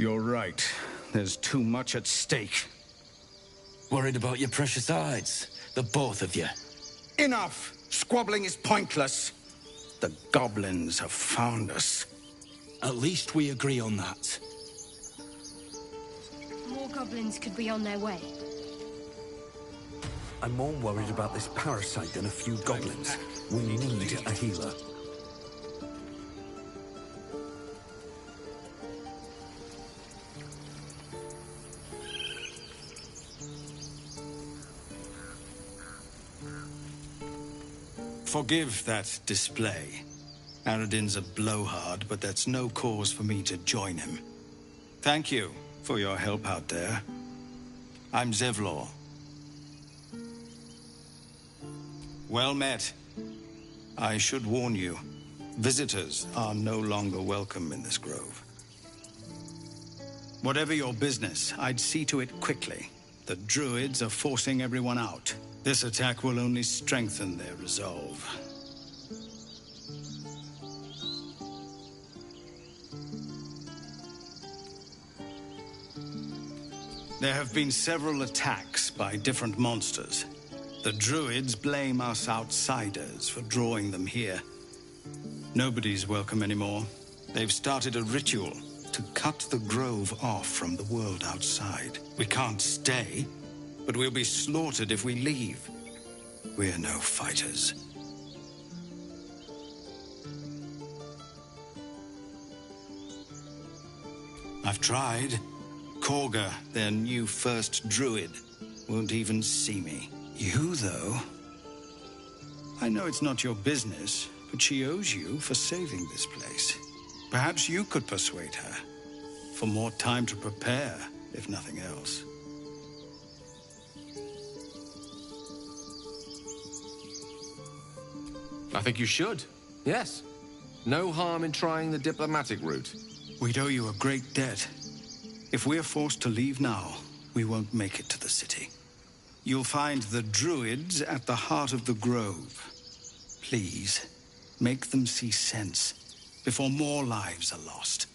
You're right. There's too much at stake. Worried about your precious hides, the both of you. Enough! Squabbling is pointless. The goblins have found us. At least we agree on that. More goblins could be on their way. I'm more worried about this parasite than a few goblins. We need a healer. Forgive that display. Aradin's a blowhard, but that's no cause for me to join him. Thank you for your help out there. I'm Zevlor. Well met. I should warn you, visitors are no longer welcome in this grove. Whatever your business, I'd see to it quickly. The druids are forcing everyone out. This attack will only strengthen their resolve. There have been several attacks by different monsters. The druids blame us outsiders for drawing them here. Nobody's welcome anymore. They've started a ritual to cut the grove off from the world outside. We can't stay, but we'll be slaughtered if we leave. We're no fighters. I've tried. Korga, their new first druid, won't even see me. You, though? I know it's not your business, but she owes you for saving this place. Perhaps you could persuade her. For more time to prepare, if nothing else. I think you should. Yes. No harm in trying the diplomatic route. We'd owe you a great debt. If we're forced to leave now, we won't make it to the city. You'll find the druids at the heart of the grove. Please, make them see sense before more lives are lost.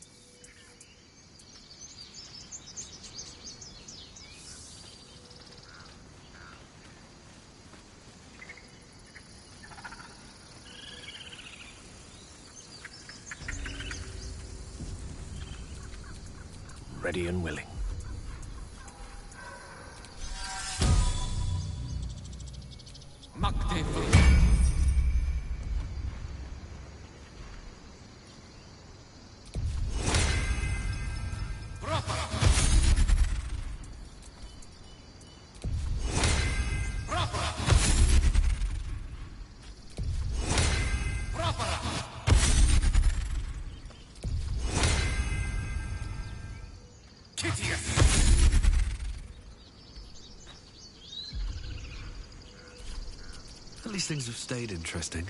Ready and willing. At least things have stayed interesting.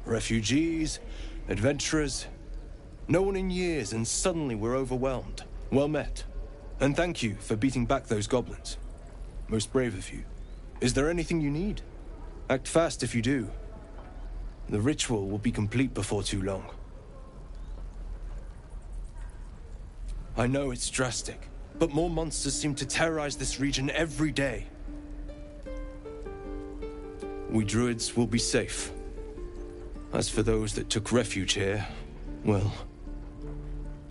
Refugees, adventurers, no one in years, and suddenly we're overwhelmed. Well met. And thank you for beating back those goblins. Most brave of you. Is there anything you need? Act fast if you do. The ritual will be complete before too long. I know it's drastic, but more monsters seem to terrorize this region every day. We druids will be safe. As for those that took refuge here, well,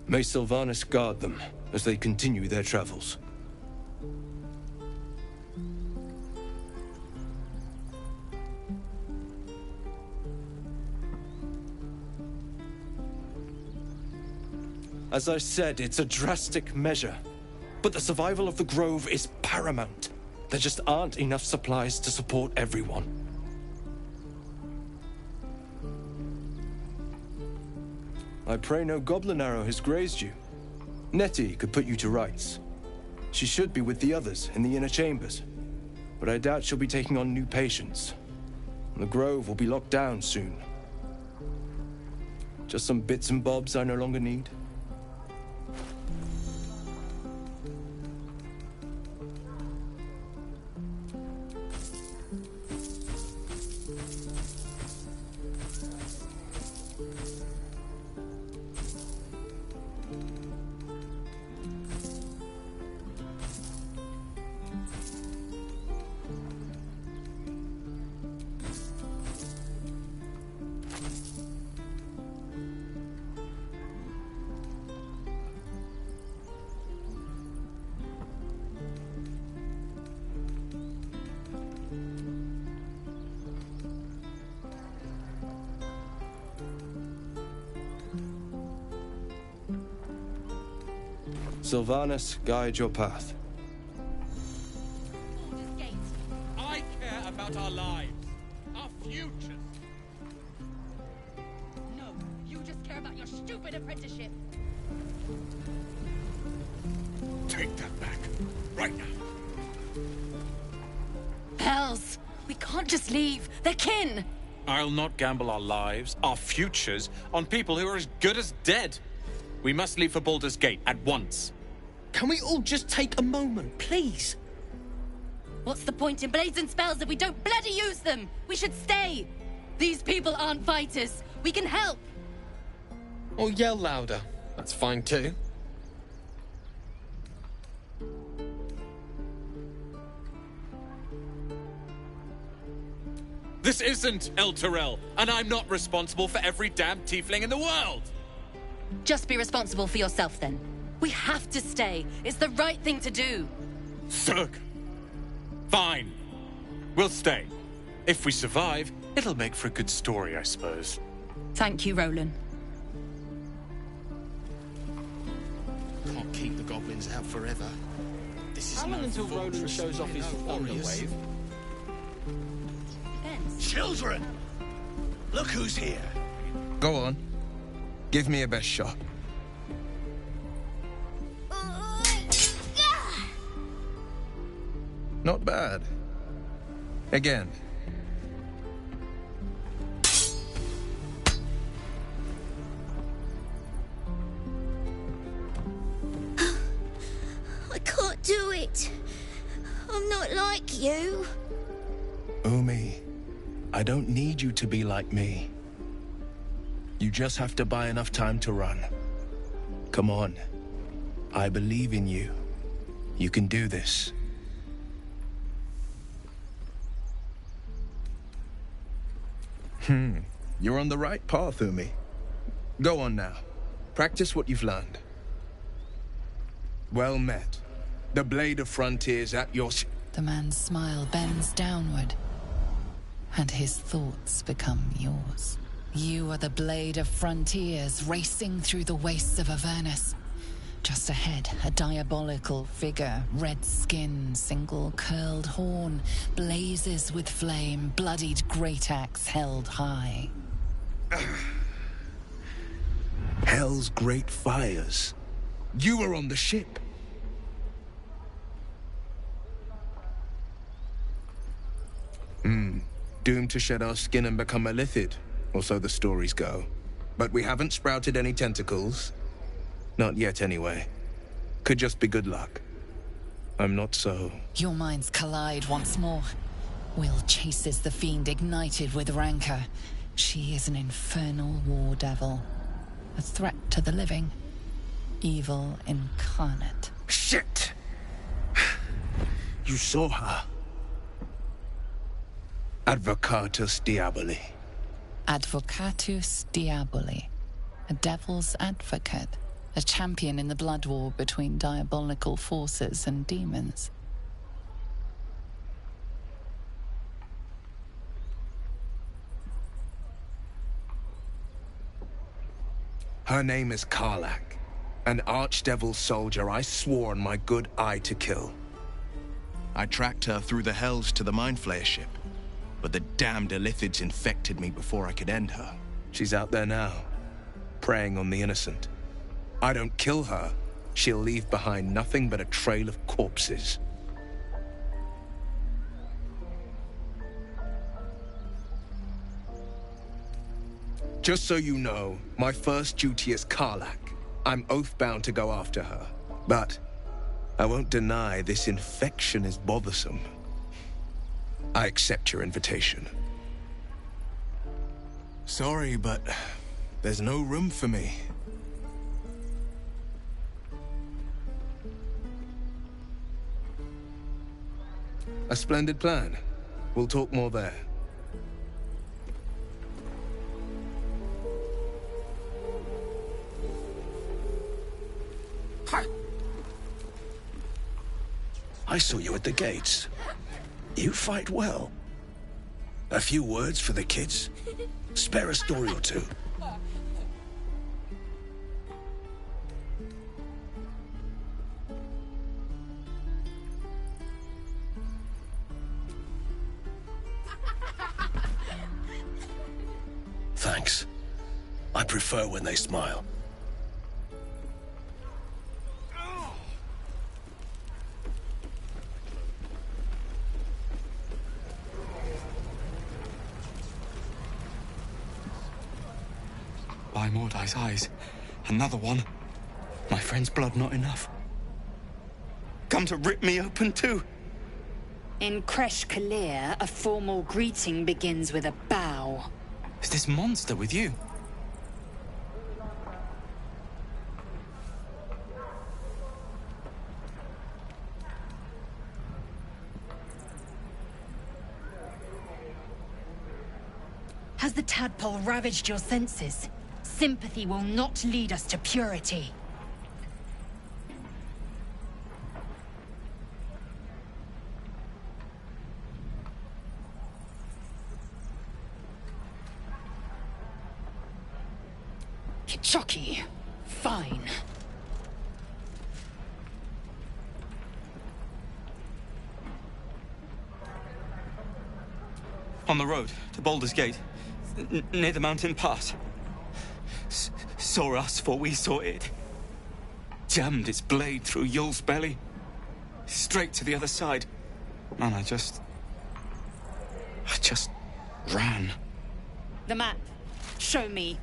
may Sylvanas guard them as they continue their travels. As I said, it's a drastic measure, but the survival of the Grove is paramount. There just aren't enough supplies to support everyone. I pray no goblin arrow has grazed you. Nettie could put you to rights. She should be with the others in the inner chambers, but I doubt she'll be taking on new patients. The Grove will be locked down soon. Just some bits and bobs I no longer need. Sylvanas, guide your path. I care about our lives, our futures. No, you just care about your stupid apprenticeship. Take that back, right now. Hells, we can't just leave. They're kin. I'll not gamble our lives, our futures, on people who are as good as dead. We must leave for Baldur's Gate at once. Can we all just take a moment, please? What's the point in blades and spells if we don't bloody use them? We should stay. These people aren't fighters. We can help. Or yell louder. That's fine too. This isn't El Terrell, and I'm not responsible for every damn tiefling in the world! Just be responsible for yourself then. We have to stay. It's the right thing to do. Zerg. Fine. We'll stay. If we survive, it'll make for a good story, I suppose. Thank you, Roland. Can't keep the goblins out forever. This is How long until Roland shows off his thunder wave? Children! Look who's here. Go on. Give me a best shot. Not bad. Again. I can't do it. I'm not like you. Umi, I don't need you to be like me. You just have to buy enough time to run. Come on. I believe in you. You can do this. You're on the right path, Umi. Go on now. Practice what you've learned. Well met. The Blade of Frontiers at your... The man's smile bends downward, and his thoughts become yours. You are the Blade of Frontiers, racing through the wastes of Avernus. Just ahead, a diabolical figure, red skin, single curled horn, blazes with flame, bloodied great axe held high. Hell's great fires. You were on the ship. Doomed to shed our skin and become a lithid, or so the stories go. But we haven't sprouted any tentacles. Not yet, anyway. Could just be good luck. I'm not so... Your minds collide once more. Will chases the fiend ignited with rancor. She is an infernal war devil. A threat to the living. Evil incarnate. Shit! You saw her. Advocatus Diaboli. Advocatus Diaboli. A devil's advocate. A champion in the blood war between diabolical forces and demons. Her name is Karlach, an archdevil soldier I swore on my good eye to kill. I tracked her through the hells to the Mind Flayer ship, but the damned Illithids infected me before I could end her. She's out there now, preying on the innocent. I don't kill her, she'll leave behind nothing but a trail of corpses. Just so you know, my first duty is Karlach. I'm oath-bound to go after her. But I won't deny this infection is bothersome. I accept your invitation. Sorry, but there's no room for me. A splendid plan. We'll talk more there. I saw you at the gates. You fight well. A few words for the kids? Spare a story or two. Thanks. I prefer when they smile. By Mordai's eyes, another one. My friend's blood not enough. Come to rip me open too. In Kresh Kalir, a formal greeting begins with a bow. Is this monster with you? Has the tadpole ravaged your senses? Sympathy will not lead us to purity. Chucky. Fine. On the road to Baldur's Gate, near the mountain pass. Saw us before we saw it. Jammed its blade through Yul's belly. Straight to the other side. And I just ran. The map. Show me.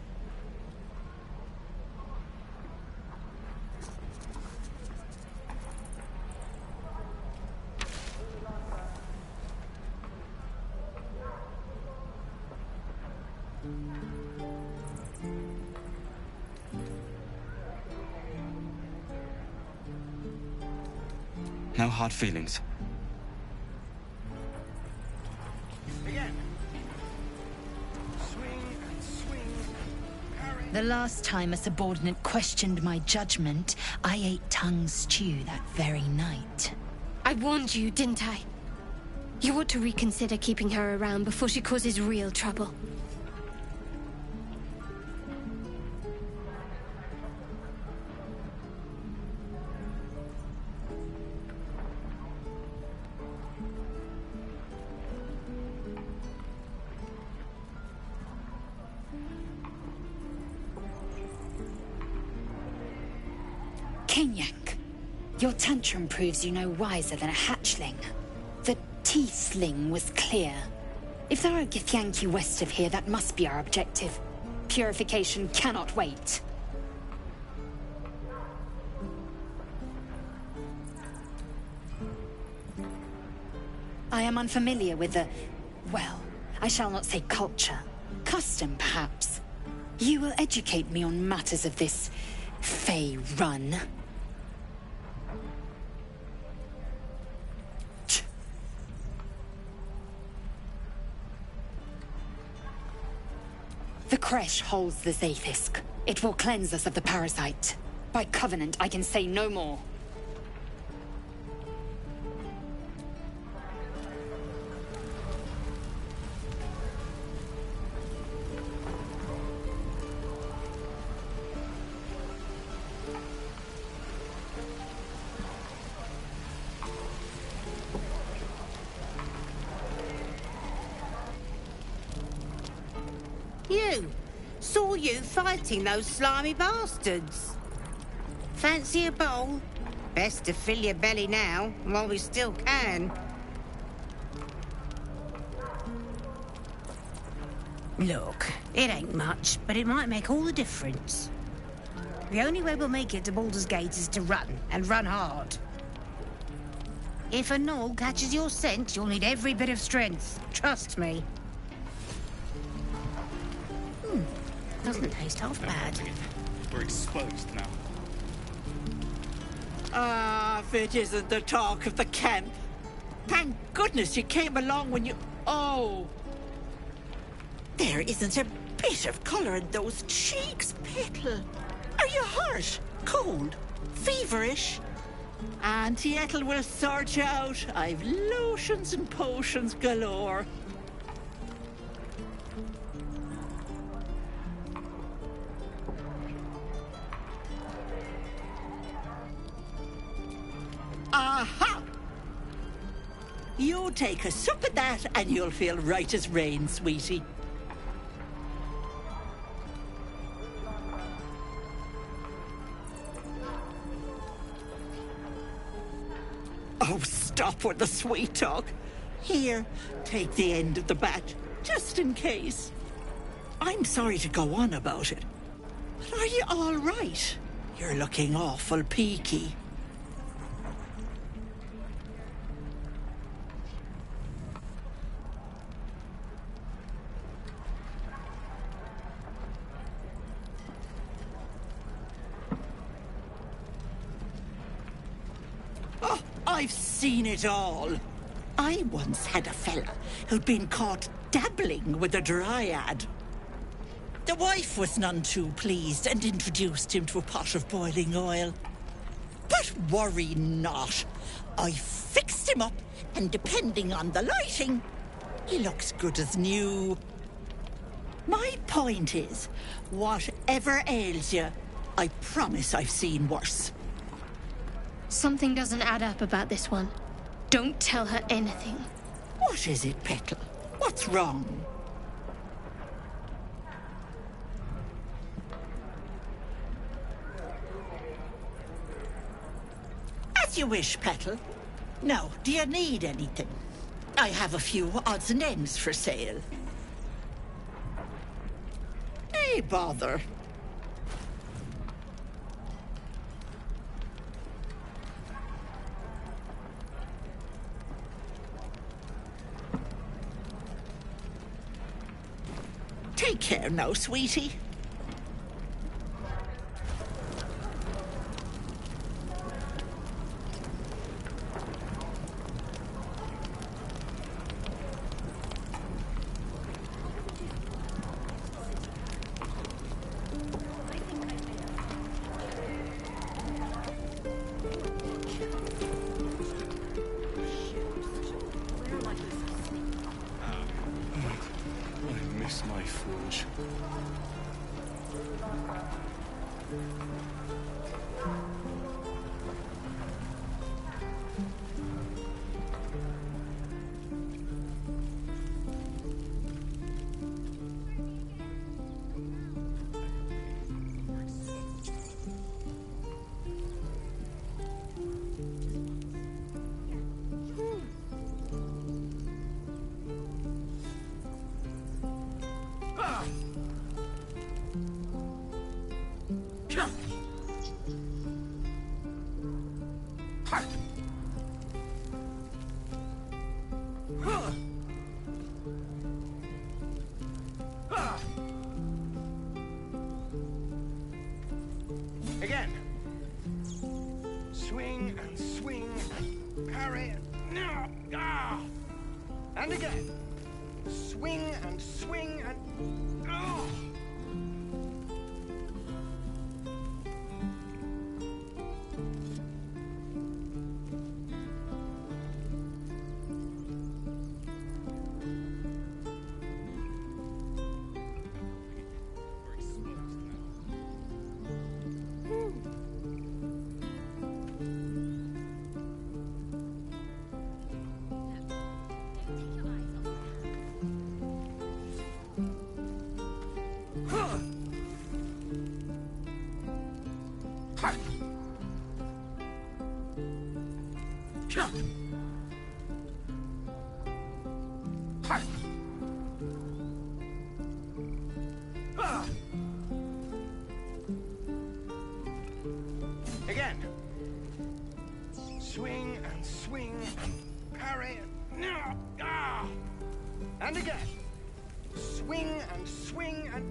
No hard feelings. The last time a subordinate questioned my judgment, I ate tongue stew that very night. I warned you, didn't I? You ought to reconsider keeping her around before she causes real trouble. Kenyak, your tantrum proves you no wiser than a hatchling. The Tiefling was clear. If there are Githyanki west of here, that must be our objective. Purification cannot wait. I am unfamiliar with the... well, I shall not say culture. Custom, perhaps. You will educate me on matters of this... Fey run. The Kresh holds the Zaithisk. It will cleanse us of the parasite. By covenant, I can say no more. Saw you fighting those slimy bastards. Fancy a bowl? Best to fill your belly now, while we still can. Look, it ain't much, but it might make all the difference. The only way we'll make it to Baldur's Gate is to run, and run hard. If a gnoll catches your scent, you'll need every bit of strength. Trust me. Doesn't taste half bad. We're exposed now. Ah, if it isn't the talk of the camp. Thank goodness you came along when you... Oh! There isn't a bit of colour in those cheeks, Petal. Are you hurt? Cold? Feverish? Auntie Ethel will sort you out. I've lotions and potions galore. Aha! You take a sup of that and you'll feel right as rain, sweetie. Oh, stop with the sweet talk. Here, take the end of the bat, just in case. I'm sorry to go on about it, but are you all right? You're looking awful peaky. Oh, I've seen it all. I once had a fella who'd been caught dabbling with a dryad. The wife was none too pleased and introduced him to a pot of boiling oil. But worry not. I fixed him up, and depending on the lighting, he looks good as new. My point is, whatever ails you, I promise I've seen worse. Something doesn't add up about this one. Don't tell her anything. What is it, Petal? What's wrong? As you wish, Petal. Now, do you need anything? I have a few odds and ends for sale. Hey, bother. Take care now, sweetie. My forge. Again. Swing and swing and parry. And again. Swing and swing and... Again. Swing and swing and parry. And again. Swing and swing and...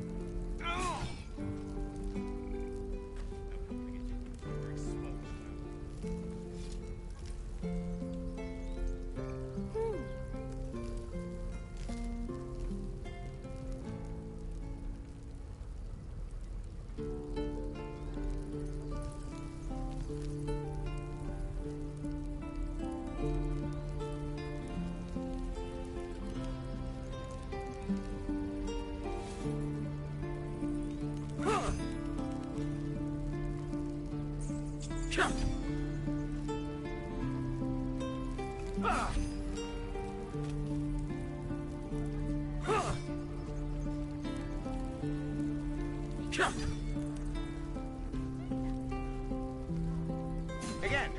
Again.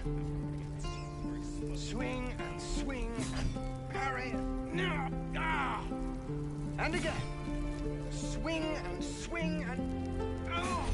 No. Ah. And again. Swing and swing and... Oh.